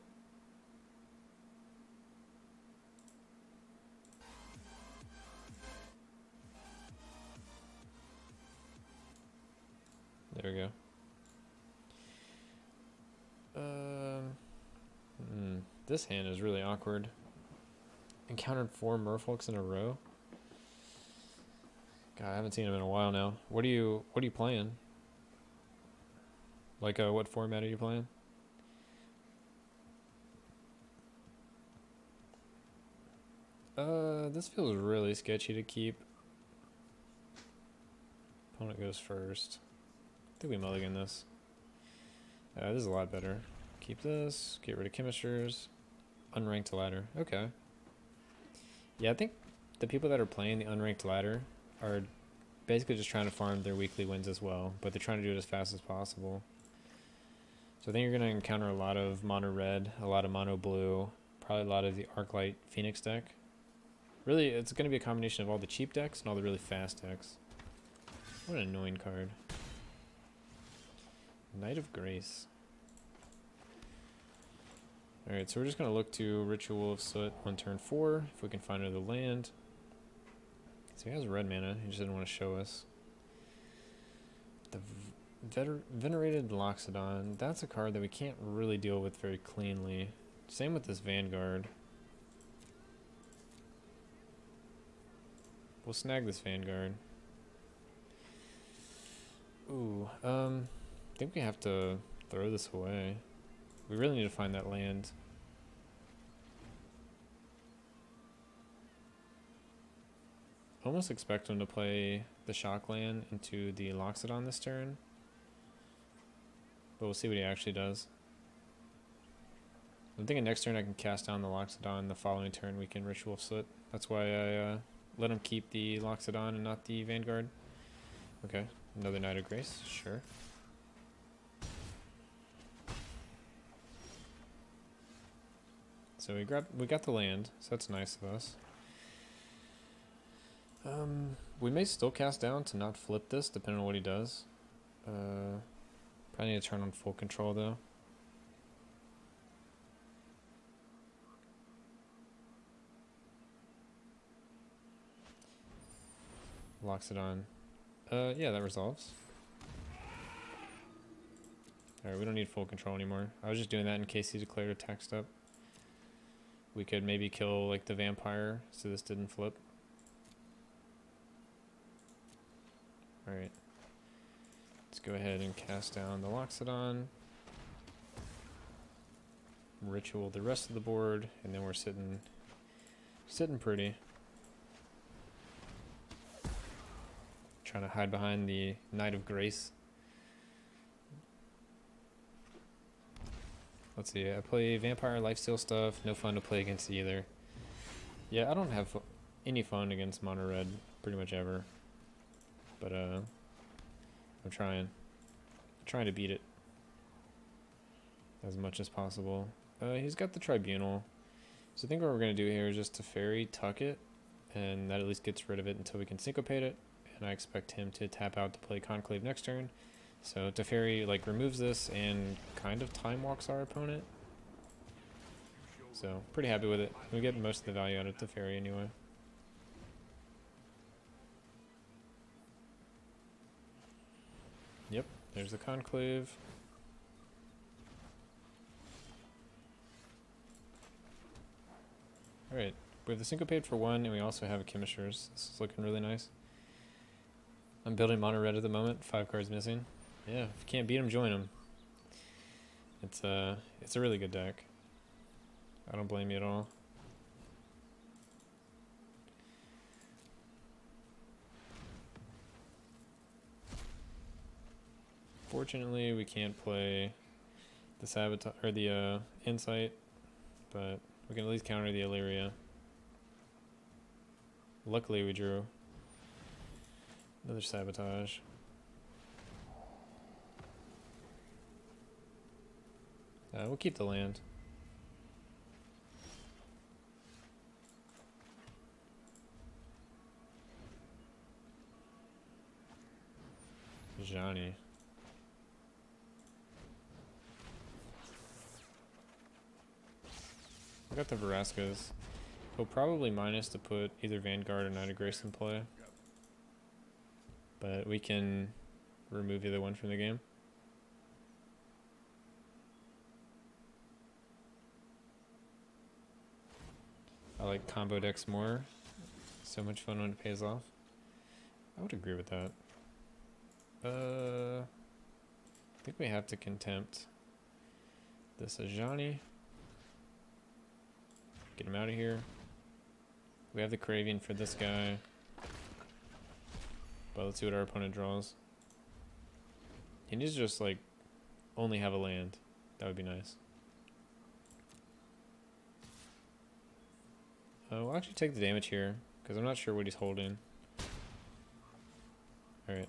There we go. This hand is really awkward. Encountered 4 Merfolks in a row. God, I haven't seen him in a while now. What are you playing? Like, what format are you playing? This feels really sketchy to keep. Opponent goes first. I think we mulligan this. This is a lot better. Keep this, get rid of Chemisters, unranked ladder. Okay. Yeah, I think the people that are playing the unranked ladder are basically just trying to farm their weekly wins as well, but they're trying to do it as fast as possible. So I think you're going to encounter a lot of mono red, a lot of mono blue, probably a lot of the Arclight Phoenix deck. Really, it's going to be a combination of all the cheap decks and all the really fast decks. What an annoying card. Knight of Grace. Alright, so we're just going to look to Ritual of Soot on turn 4, if we can find another land. So he has red mana, he just didn't want to show us. The Venerated Loxodon, that's a card that we can't really deal with very cleanly. Same with this Vanguard. We'll snag this Vanguard. Ooh, I think we have to throw this away. We really need to find that land. Almost expect him to play the Shock land into the Loxodon this turn. But we'll see what he actually does. I'm thinking next turn I can cast down the Loxodon, the following turn we can Ritual of Soot. That's why I let him keep the Loxodon and not the Vanguard. Okay, another Knight of Grace, sure. So we got the land, so that's nice of us. We may still cast down to not flip this, depending on what he does. Probably need to turn on full control though. Loxodon. Yeah, that resolves. Alright, we don't need full control anymore. I was just doing that in case he declared a attack step. We could maybe kill like the vampire so this didn't flip. Alright. Let's go ahead and cast down the Loxodon. Ritual the rest of the board, and then we're sitting pretty. Trying to hide behind the Knight of Grace. Let's see, I play Vampire Lifesteal stuff, no fun to play against either. Yeah, I don't have any fun against Mono Red, pretty much ever. But, I'm trying to beat it as much as possible. He's got the Tribunal, so I think what we're going to do here is just Teferi, tuck it, and that at least gets rid of it until we can syncopate it, and I expect him to tap out to play Conclave next turn. So Teferi like removes this and kind of time walks our opponent. So pretty happy with it. We get most of the value out of Teferi anyway. Yep, there's the Conclave. Alright, we have the Syncopate for 1 and we also have a Chemisters. This is looking really nice. I'm building Mono Red at the moment, 5 cards missing. Yeah, if you can't beat him, join him. It's a really good deck. I don't blame you at all. Fortunately, we can't play the Sabotage or the Insight, but we can at least counter the Illyria. Luckily, we drew another Sabotage. We'll keep the land. Johnny. I got the Verascas. He'll probably minus to put either Vanguard or Knight of Grace in play. But we can remove either one from the game. I like combo decks more. So much fun when it pays off. I would agree with that. I think we have to Contempt this Ajani. Get him out of here. We have the Craving for this guy. But let's see what our opponent draws. He needs to just like only have a land. That would be nice. We'll actually take the damage here, because I'm not sure what he's holding. Alright.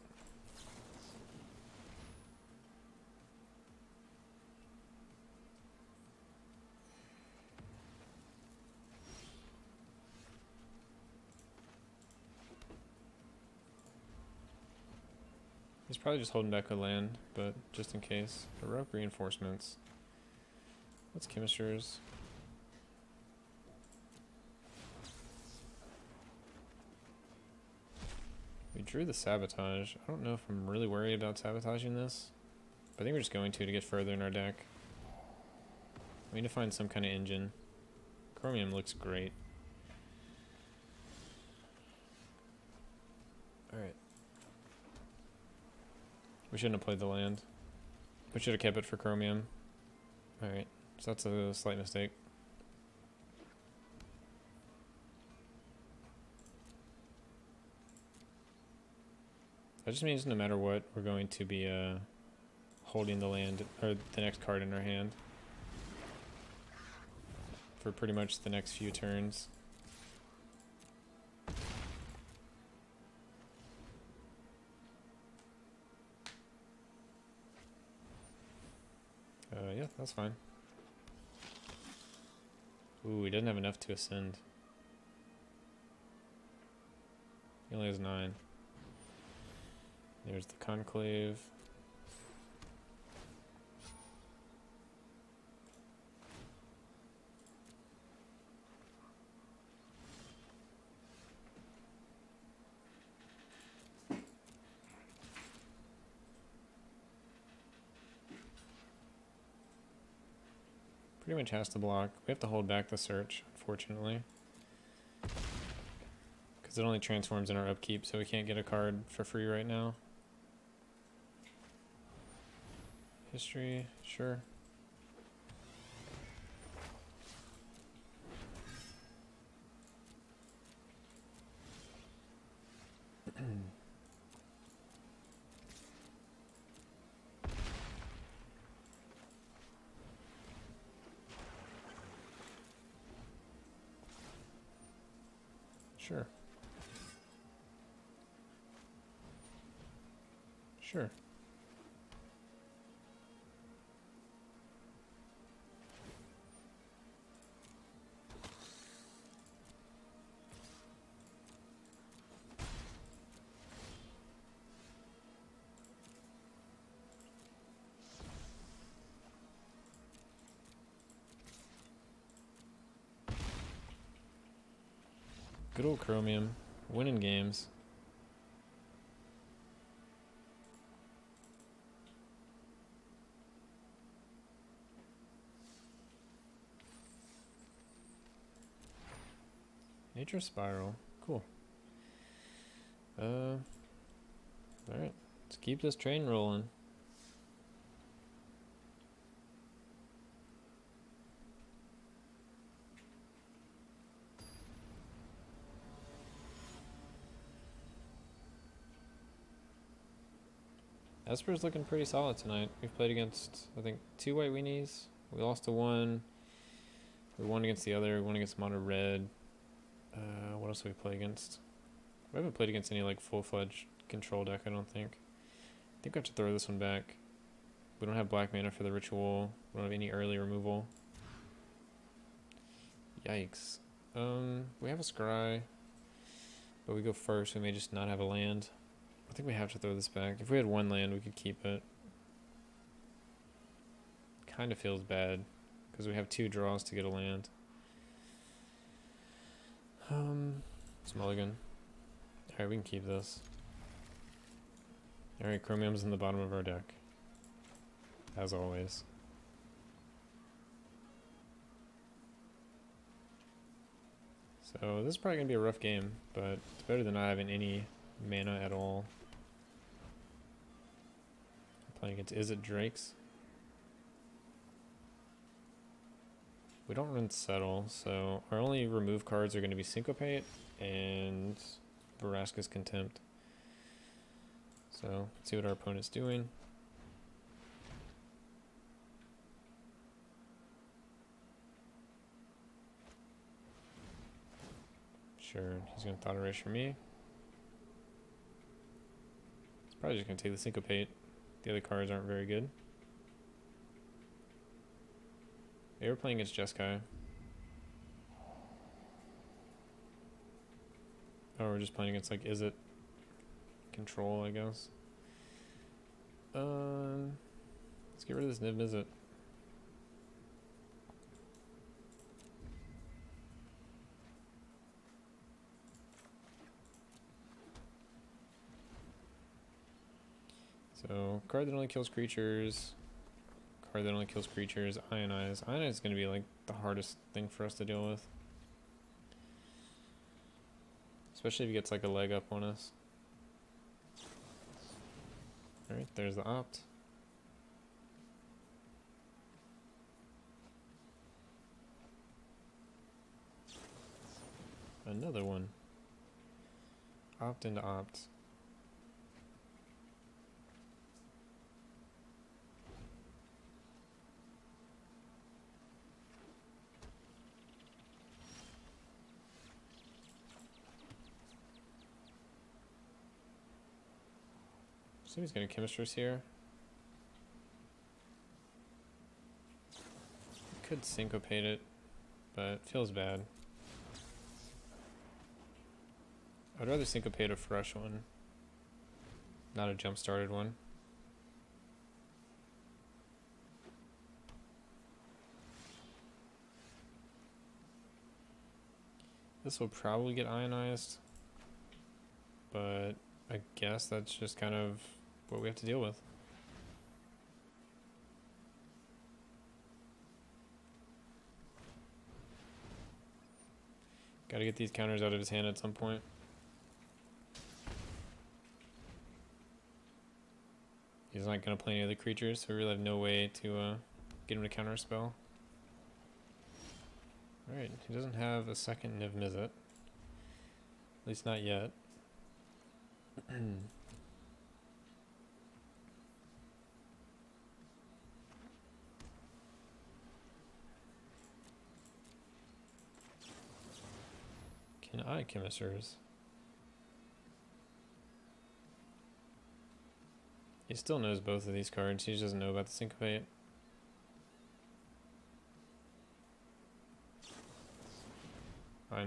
He's probably just holding back a land, but just in case. Heroic reinforcements. What's chemisters? We drew the sabotage. I don't know if I'm really worried about sabotaging this, but I think we're just going to get further in our deck. We need to find some kind of engine. Chromium looks great. Alright. We shouldn't have played the land. We should have kept it for Chromium. Alright, so that's a slight mistake. That just means no matter what, we're going to be holding the land, or the next card in our hand, for pretty much the next few turns. Yeah, that's fine. Ooh, he doesn't have enough to ascend. He only has 9. There's the Conclave. Pretty much has to block. We have to hold back the search, unfortunately. Because it only transforms in our upkeep, so we can't get a card for free right now. History, sure. Sure. Sure. Good old Chromium, winning games. Nature Spiral, cool. Alright, let's keep this train rolling. Esper's looking pretty solid tonight. We've played against, I think, 2 white weenies. We lost to 1. We won against the other. We won against mono red. What else did we play against? We haven't played against any like full-fledged control deck, I don't think. I think we have to throw this one back. We don't have black mana for the ritual. We don't have any early removal. Yikes. We have a scry, but we go first. We may just not have a land. I think we have to throw this back. If we had 1 land, we could keep it. Kind of feels bad, because we have 2 draws to get a land. It's mulligan. Alright, we can keep this. Alright, Chromium's in the bottom of our deck. As always. So this is probably going to be a rough game, but it's better than not having any mana at all. I'm playing against, is it Drake's? We don't run Settle, so our only remove cards are going to be Syncopate and Vraska's Contempt. So, let's see what our opponent's doing. Sure, he's going to Thought Erase for me. Probably just gonna take the Syncopate. The other cards aren't very good. They were playing against Jeskai. Oh, we're just playing against, like, is it control, I guess. Let's get rid of this Niv Mizzet. So, card that only kills creatures. Card that only kills creatures. Ionize. Ionize is going to be, like, the hardest thing for us to deal with. Especially if he gets, like, a leg up on us. Alright, there's the opt. Another one. Opt into opt. So he's gonna Chemistress here. Could Syncopate it, but it feels bad. I'd rather Syncopate a fresh one, not a jump-started one. This will probably get ionized, but I guess that's just kind of what we have to deal with. Gotta get these counters out of his hand at some point. He's not gonna play any other creatures, so we really have no way to get him to counter a spell. Alright, he doesn't have a second Niv Mizzet. At least not yet. Can I Chemisters? He still knows both of these cards, he just doesn't know about the Syncopate.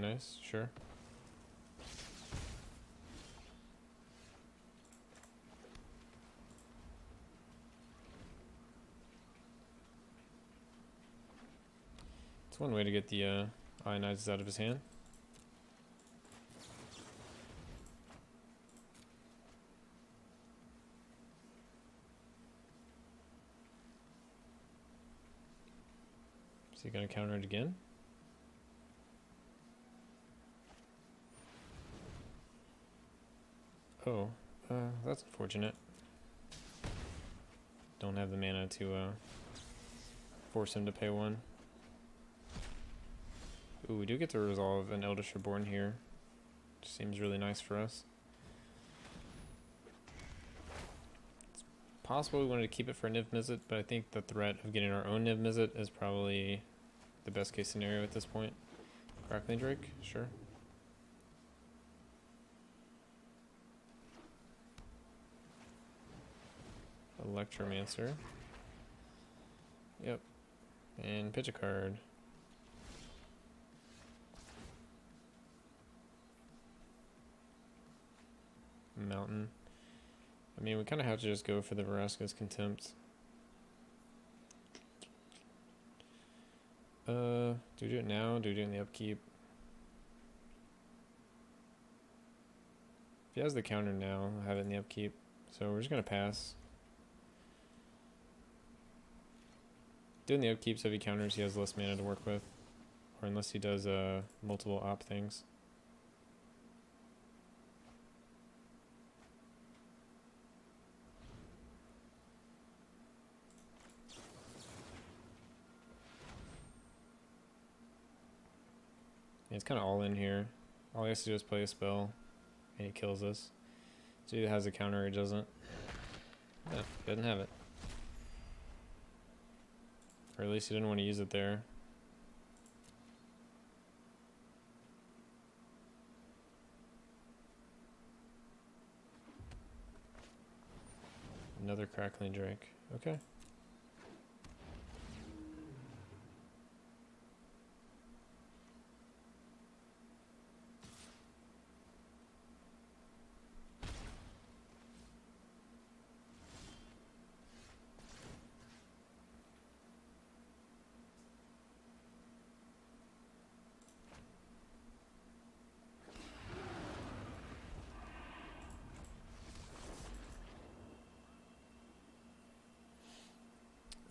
Nice, sure. It's one way to get the Ionizes out of his hand. Is he gonna counter it again? Oh, that's unfortunate. Don't have the mana to force him to pay one. Ooh, we do get to resolve an Eldritch Reborn here. Which seems really nice for us. It's possible we wanted to keep it for Niv Mizzet, but I think the threat of getting our own Niv Mizzet is probably the best case scenario at this point. Crackling Drake, sure. Electromancer. Yep. And pitch a card. Mountain. I mean, we kind of have to just go for the Vraska's Contempt. Do we do it now? Do we do it in the upkeep? If he has the counter now, I'll have it in the upkeep. So we're just going to pass. Doing the upkeep, so if he counters, he has less mana to work with. Or unless he does multiple op things. Yeah, it's kind of all in here. All he has to do is play a spell, and he kills us. So he either has a counter or he doesn't. No, doesn't have it. Or at least he didn't want to use it there. Another crackling drake. Okay.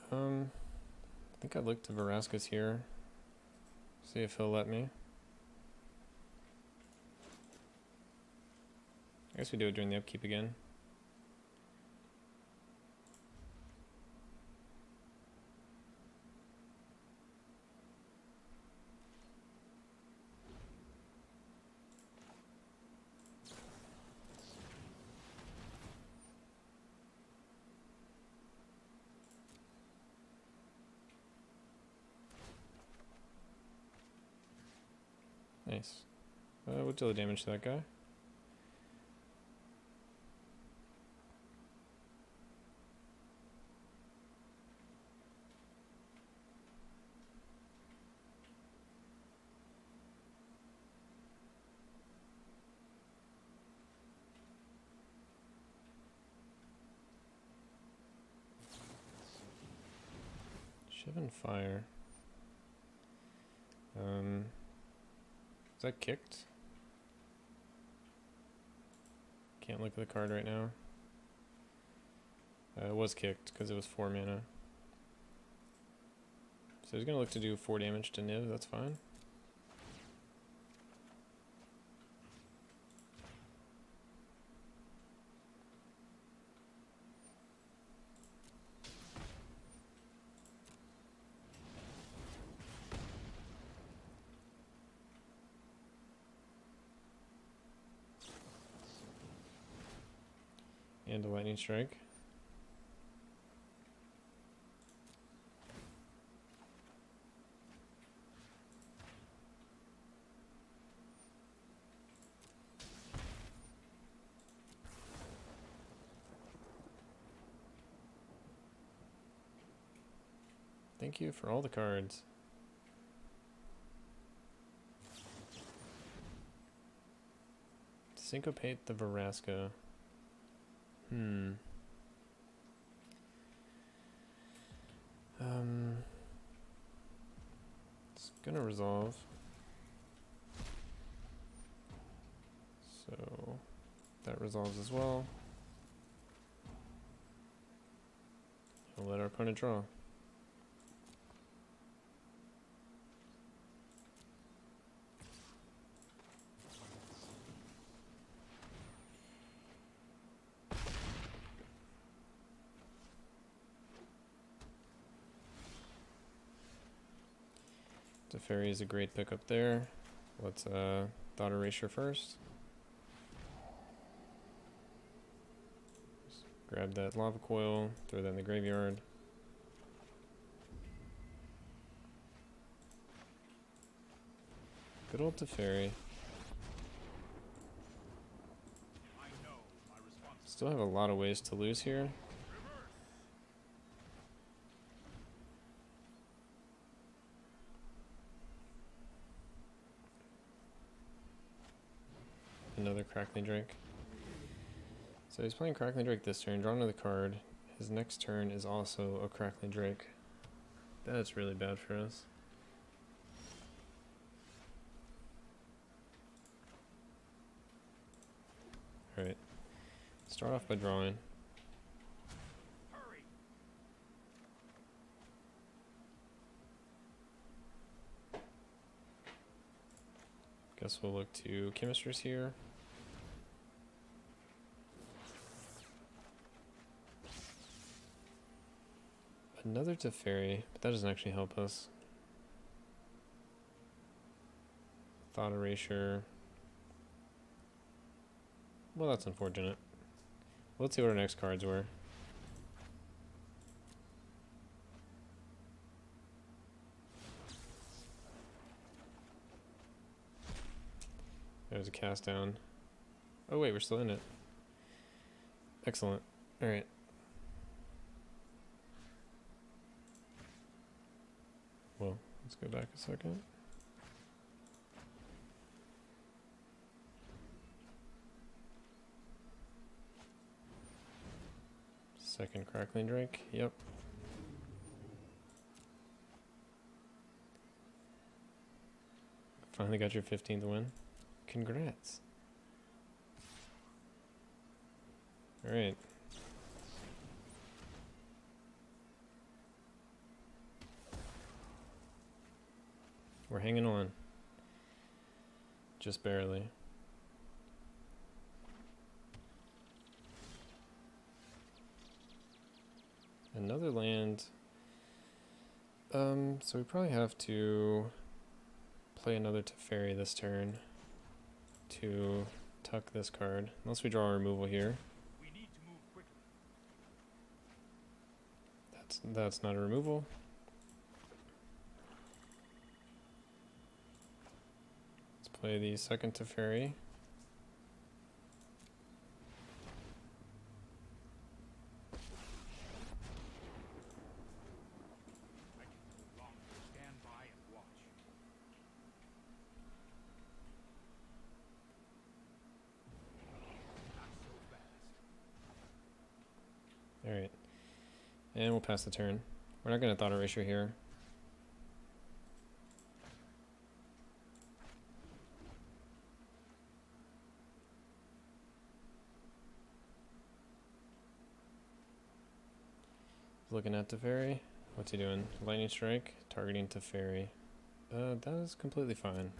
I think I'd look to Verascus here. See if he'll let me. I guess we do it during the upkeep again. Nice. We'll deal the damage to that guy. Shiv and fire. Is that kicked? Can't look at the card right now. It was kicked because it was 4 mana. So he's gonna look to do 4 damage to Niv, that's fine. And a lightning strike. Thank you for all the cards. Syncopate the Verasca. It's gonna resolve. So that resolves as well. We'll let our opponent draw. Teferi is a great pickup there. Let's Thought Erasure first. Just grab that lava coil, throw that in the graveyard. Good old Teferi. Still have a lot of ways to lose here. Another Crackling Drake. So he's playing Crackling Drake this turn, draw another card. His next turn is also a Crackling Drake. That's really bad for us. Alright. Start off by drawing. Hurry. Guess we'll look to Chemisters here. Another Teferi, but that doesn't actually help us. Thought Erasure. Well, that's unfortunate. Let's see what our next cards were. There's a cast down. Oh wait, we're still in it. Excellent. Alright. Let's go back a second. Second crackling drink. Yep. Finally got your 15th win. Congrats. Alright. We're hanging on. Just barely. Another land. So we probably have to play another Teferi this turn to tuck this card. Unless we draw a removal here. We need to move quickly. That's not a removal. Let's play the second Teferi. I can no longer stand by and watch. Not so fast. Alright. And we'll pass the turn. We're not going to thought erasure here. Looking at Teferi. What's he doing? Lightning strike, targeting Teferi. That is completely fine.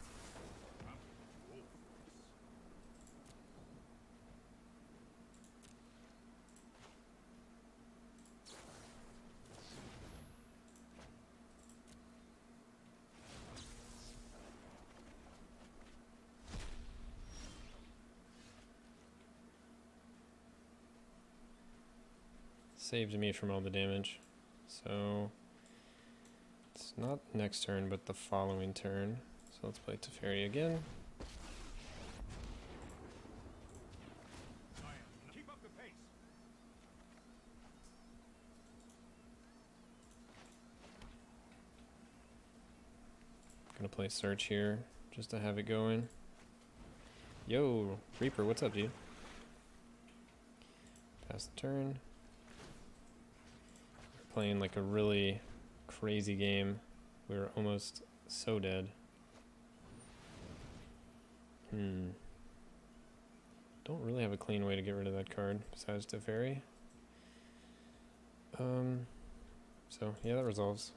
Saved me from all the damage. So it's not next turn, but the following turn. So let's play Teferi again. Keep up the pace. Gonna play Search here, just to have it going. Yo, Reaper, what's up, dude? Pass the turn. Playing like a really crazy game. We were almost so dead. Don't really have a clean way to get rid of that card besides Teferi. So yeah, that resolves.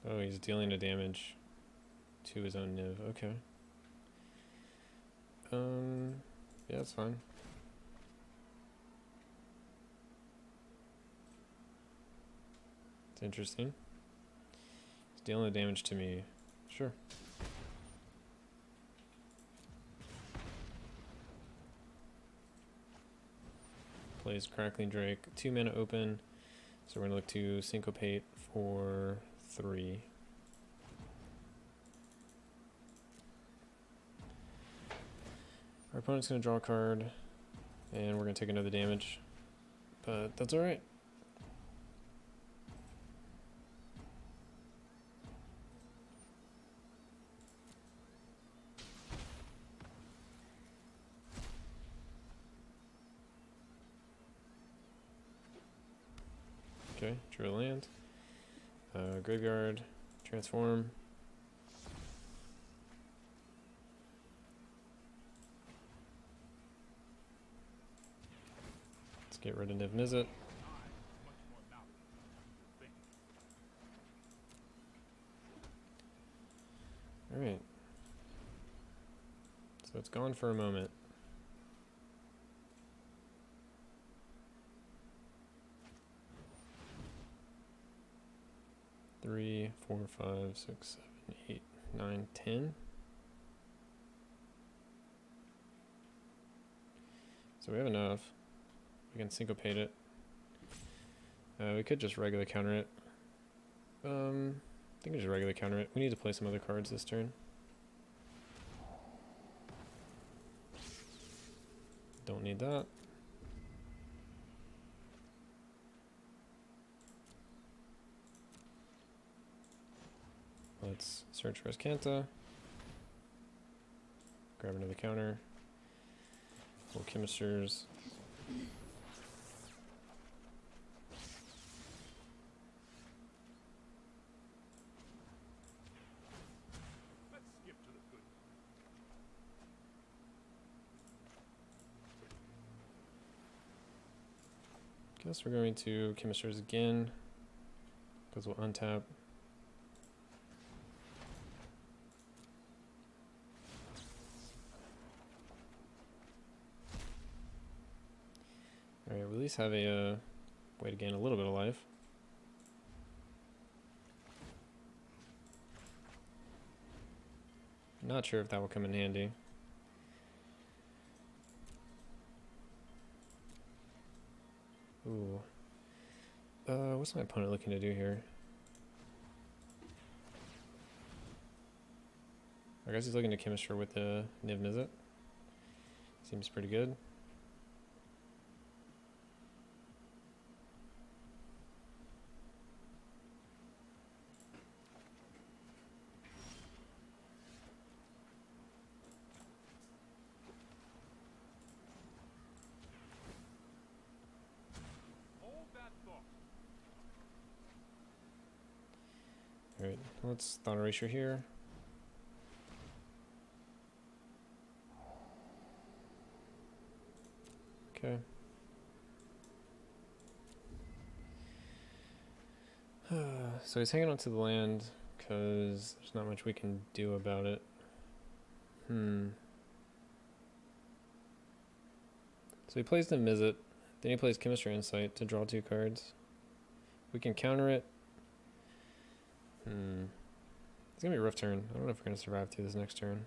Oh, he's dealing a damage to his own Niv. Okay. Yeah, that's fine. It's interesting. He's dealing the damage to me. Sure. Plays Crackling Drake. 2 mana open. So we're going to look to Syncopate for 3. Our opponent's going to draw a card, and we're going to take another damage, but that's alright. Okay, drew a land. Graveyard, transform. Let's get rid of Niv Mizzet. Alright. So it's gone for a moment. Three, 4, 5, 6, 7, 8, 9, 10. So we have enough. We can syncopate it. We could just regular counter it. I think we just regular counter it. We need to play some other cards this turn. Don't need that. Let's search for Escanta. Grab another counter. Full Chemisters. Let's skip to the good. Guess we're going to Chemisters again. Because we'll untap. Alright, we at least have a way to gain a little bit of life. Not sure if that will come in handy. Ooh. What's my opponent looking to do here? I guess he's looking to Chemistry with the Niv Mizzet. Seems pretty good. Hold that thought. Alright, let's Thought Erasure here. Okay. So he's hanging on to the land because there's not much we can do about it. So he plays the Mizzet, then he plays Chemistry Insight to draw 2 cards. We can counter it. It's gonna be a rough turn. I don't know if we're gonna survive through this next turn.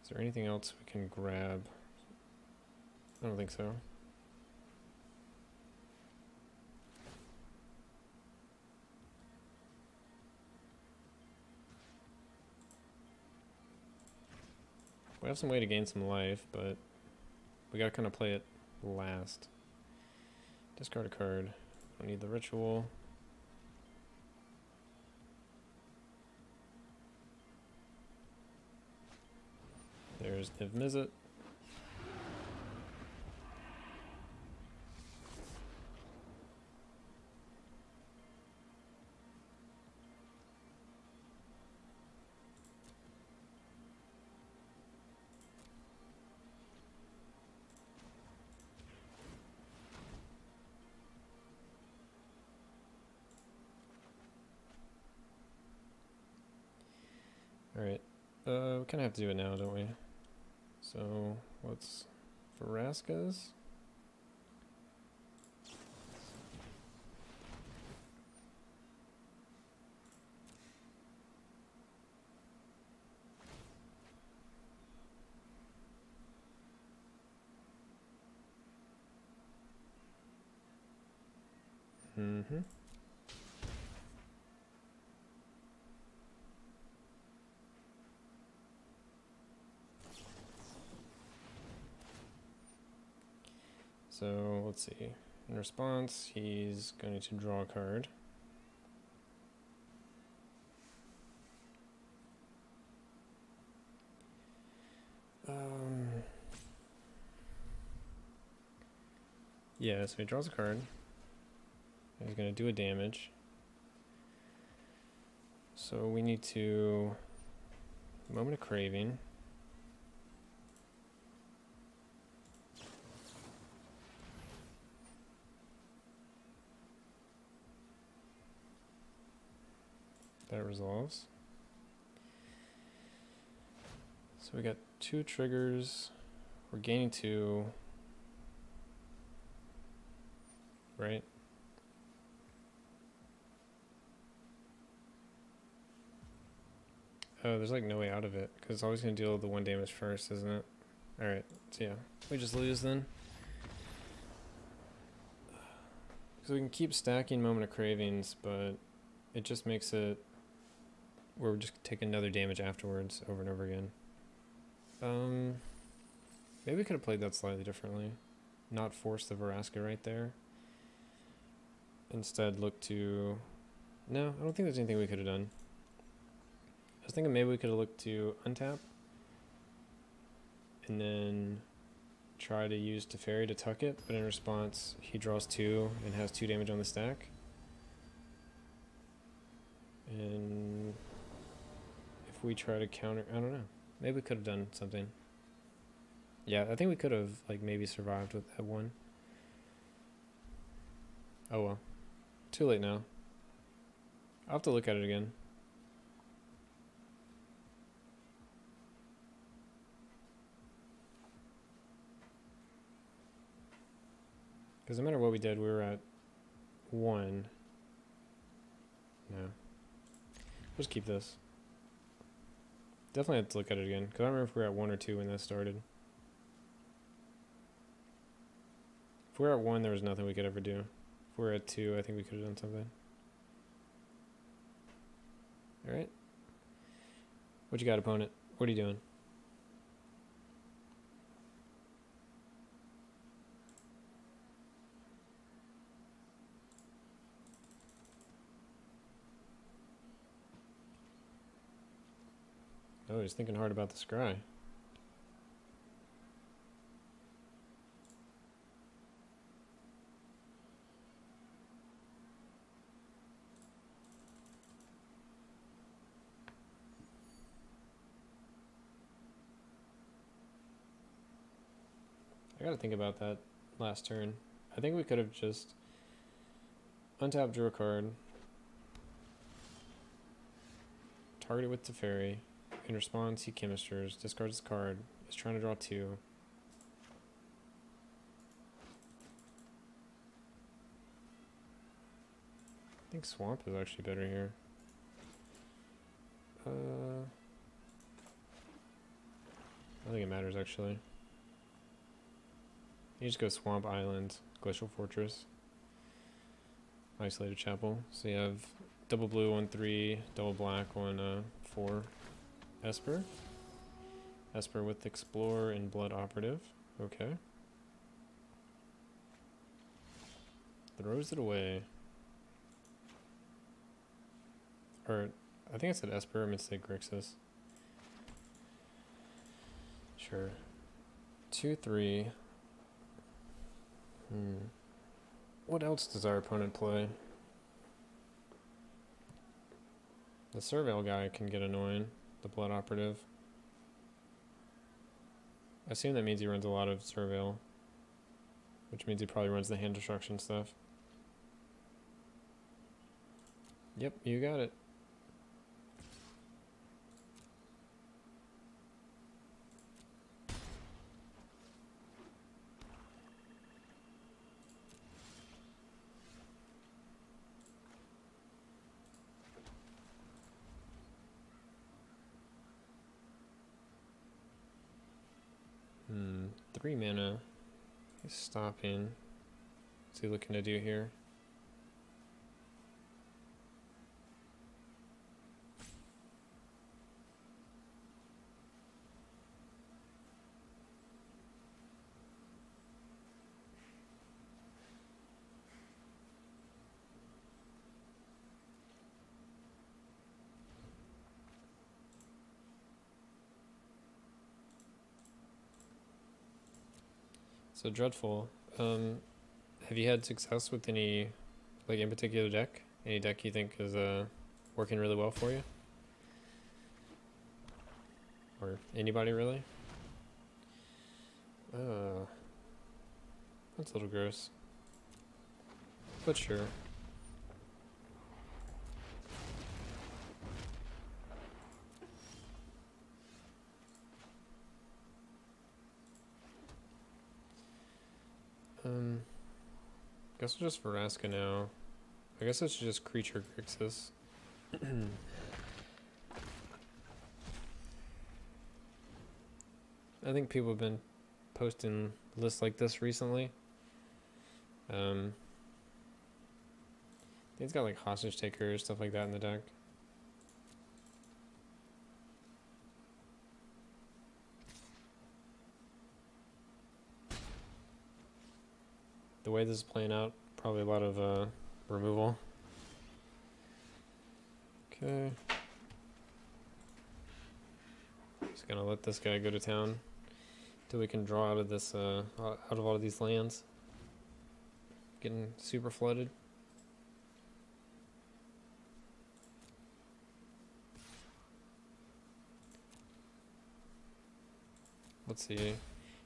Is there anything else we can grab? I don't think so. We have some way to gain some life, but we gotta kind of play it last. Discard a card. Don't need the ritual. There's Niv Mizzet. Alright, we kind of have to do it now, don't we? So, what's Vraska's? So, let's see. In response, he's going to draw a card. Yeah, so he draws a card. He's going to do a damage. So we need to Moment of Craving. That resolves. So we got 2 triggers. We're gaining 2. Right? Oh, there's like no way out of it, because it's always going to deal the 1 damage first, isn't it? Alright, so yeah. We just lose then. So we can keep stacking Moment of Cravings, but it just makes it where we're just taking another damage afterwards over and over again. Maybe we could have played that slightly differently. Not force the Veraska right there. Instead look to... No, I don't think there's anything we could have done. I was thinking maybe we could have looked to untap. And then try to use Teferi to tuck it, but in response he draws 2 and has 2 damage on the stack. And if we try to counter, I don't know. Maybe we could have done something. Yeah, I think we could have like maybe survived with that one. Oh well. Too late now. I'll have to look at it again. Because no matter what we did, we were at 1. No. Let's keep this. Definitely have to look at it again. Because I don't remember if we were at 1 or 2 when that started. If we were at 1, there was nothing we could ever do. If we were at 2, I think we could have done something. Alright. What you got, opponent? What are you doing? Oh, he's thinking hard about the scry. I gotta think about that last turn. I think we could have just untapped, drew a card, targeted with Teferi. In response, he chemisters, discards the card, is trying to draw 2. I think Swamp is actually better here. I don't think it matters actually. You just go Swamp, Island, Glacial Fortress, Isolated Chapel. So you have double blue, 1/3, double black, 1/4. Esper. Esper with Explore and Blood Operative. Okay. Throws it away. Or, I think I said Esper, I meant to say Grixis. Sure. 2/3. What else does our opponent play? The Surveil guy can get annoying. The Blood Operative. I assume that means he runs a lot of Surveil, which means he probably runs the hand destruction stuff. Yep, you got it. Hmm, 3 mana. He's stopping. What's he looking to do here? So Dreadful, have you had success with any, like in particular deck? Any deck you think is working really well for you? Or anybody really? That's a little gross. But sure. Guess we'll just Veraska now. I guess it's just Creature Grixis. I think people have been posting lists like this recently. He's got like hostage takers, stuff like that in the deck. The way this is playing out, probably a lot of removal. Okay. Just gonna let this guy go to town till we can draw out of this, out of all of these lands. Getting super flooded. Let's see.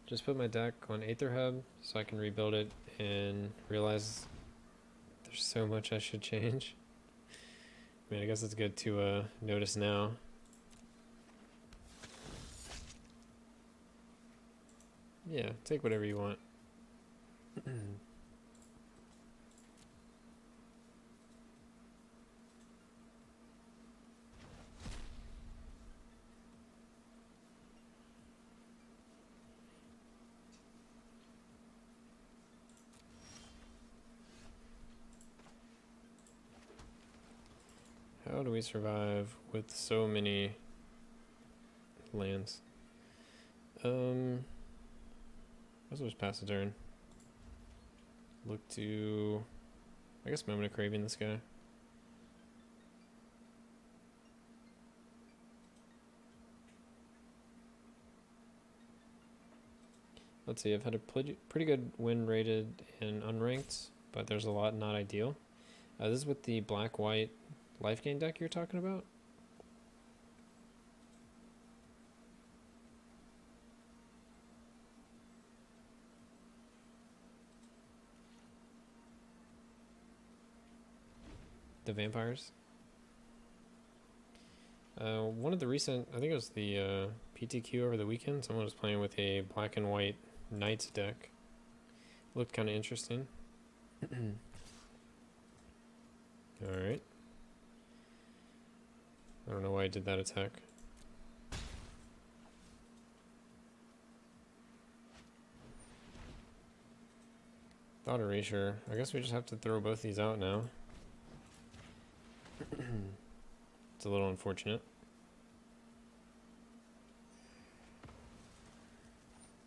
Just put my deck on Aether Hub so I can rebuild it and realize there's so much I should change. I mean, I guess it's good to notice now. Yeah, take whatever you want. How do we survive with so many lands? Let's just pass a turn. Look to, I guess, Moment of Craving this guy. Let's see, I've had a pretty good win rated in unranked, but there's a lot not ideal. This is with the black-white life gain deck you're talking about? The vampires? One of the recent, I think it was the PTQ over the weekend, someone was playing with a black and white knights deck. Looked kind of interesting. Alright. I don't know why I did that attack. Thought erasure. I guess we just have to throw both these out now. It's a little unfortunate.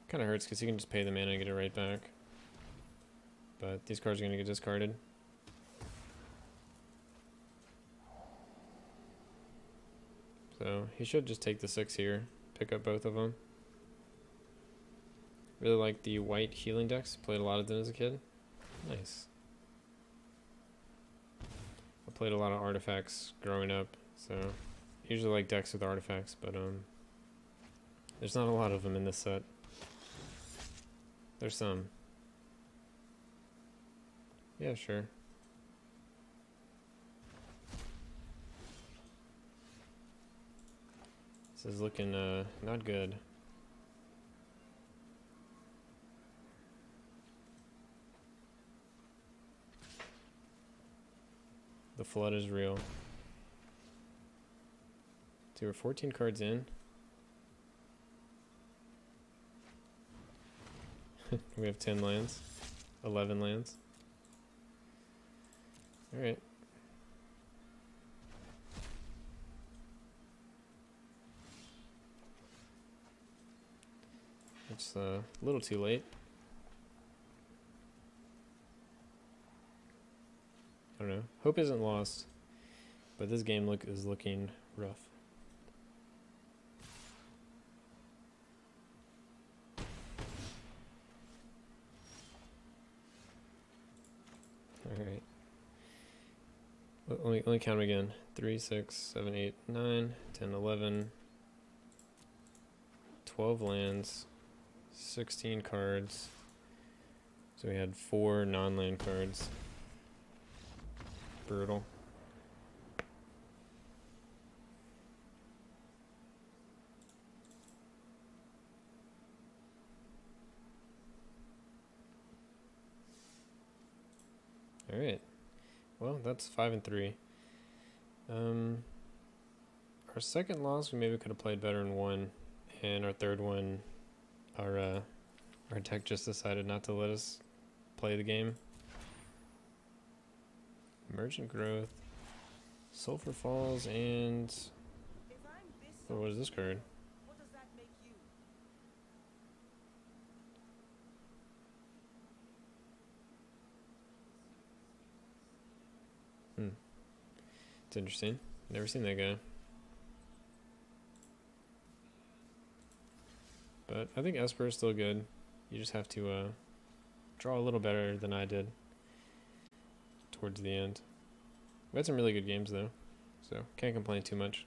Kind of hurts because you can just pay the mana and get it right back. But these cards are going to get discarded. So he should just take the 6 here, pick up both of them. Really like the white healing decks, played a lot of them as a kid. Nice. I played a lot of artifacts growing up, so usually like decks with artifacts, but there's not a lot of them in this set. There's some. Yeah, sure. This is looking not good. The flood is real. So we're 14 cards in. We have 10 lands. 11 lands. Alright. It's a little too late. I don't know. Hope isn't lost, but this game is looking rough. All right. Let me count them again. 3, 6, 7, 8, 9, 10, 11, 12 lands, 16 cards. So we had 4 non-land cards. Brutal. All right. Well, that's 5 and 3. Our second loss, we maybe could have played better in one, and our third one, our deck just decided not to let us play the game. Emergent Growth, Sulfur Falls, and If I'm this oh, what is this card? what does that make you? It's interesting. Never seen that guy. But I think Esper is still good. You just have to draw a little better than I did towards the end. We had some really good games though, so can't complain too much.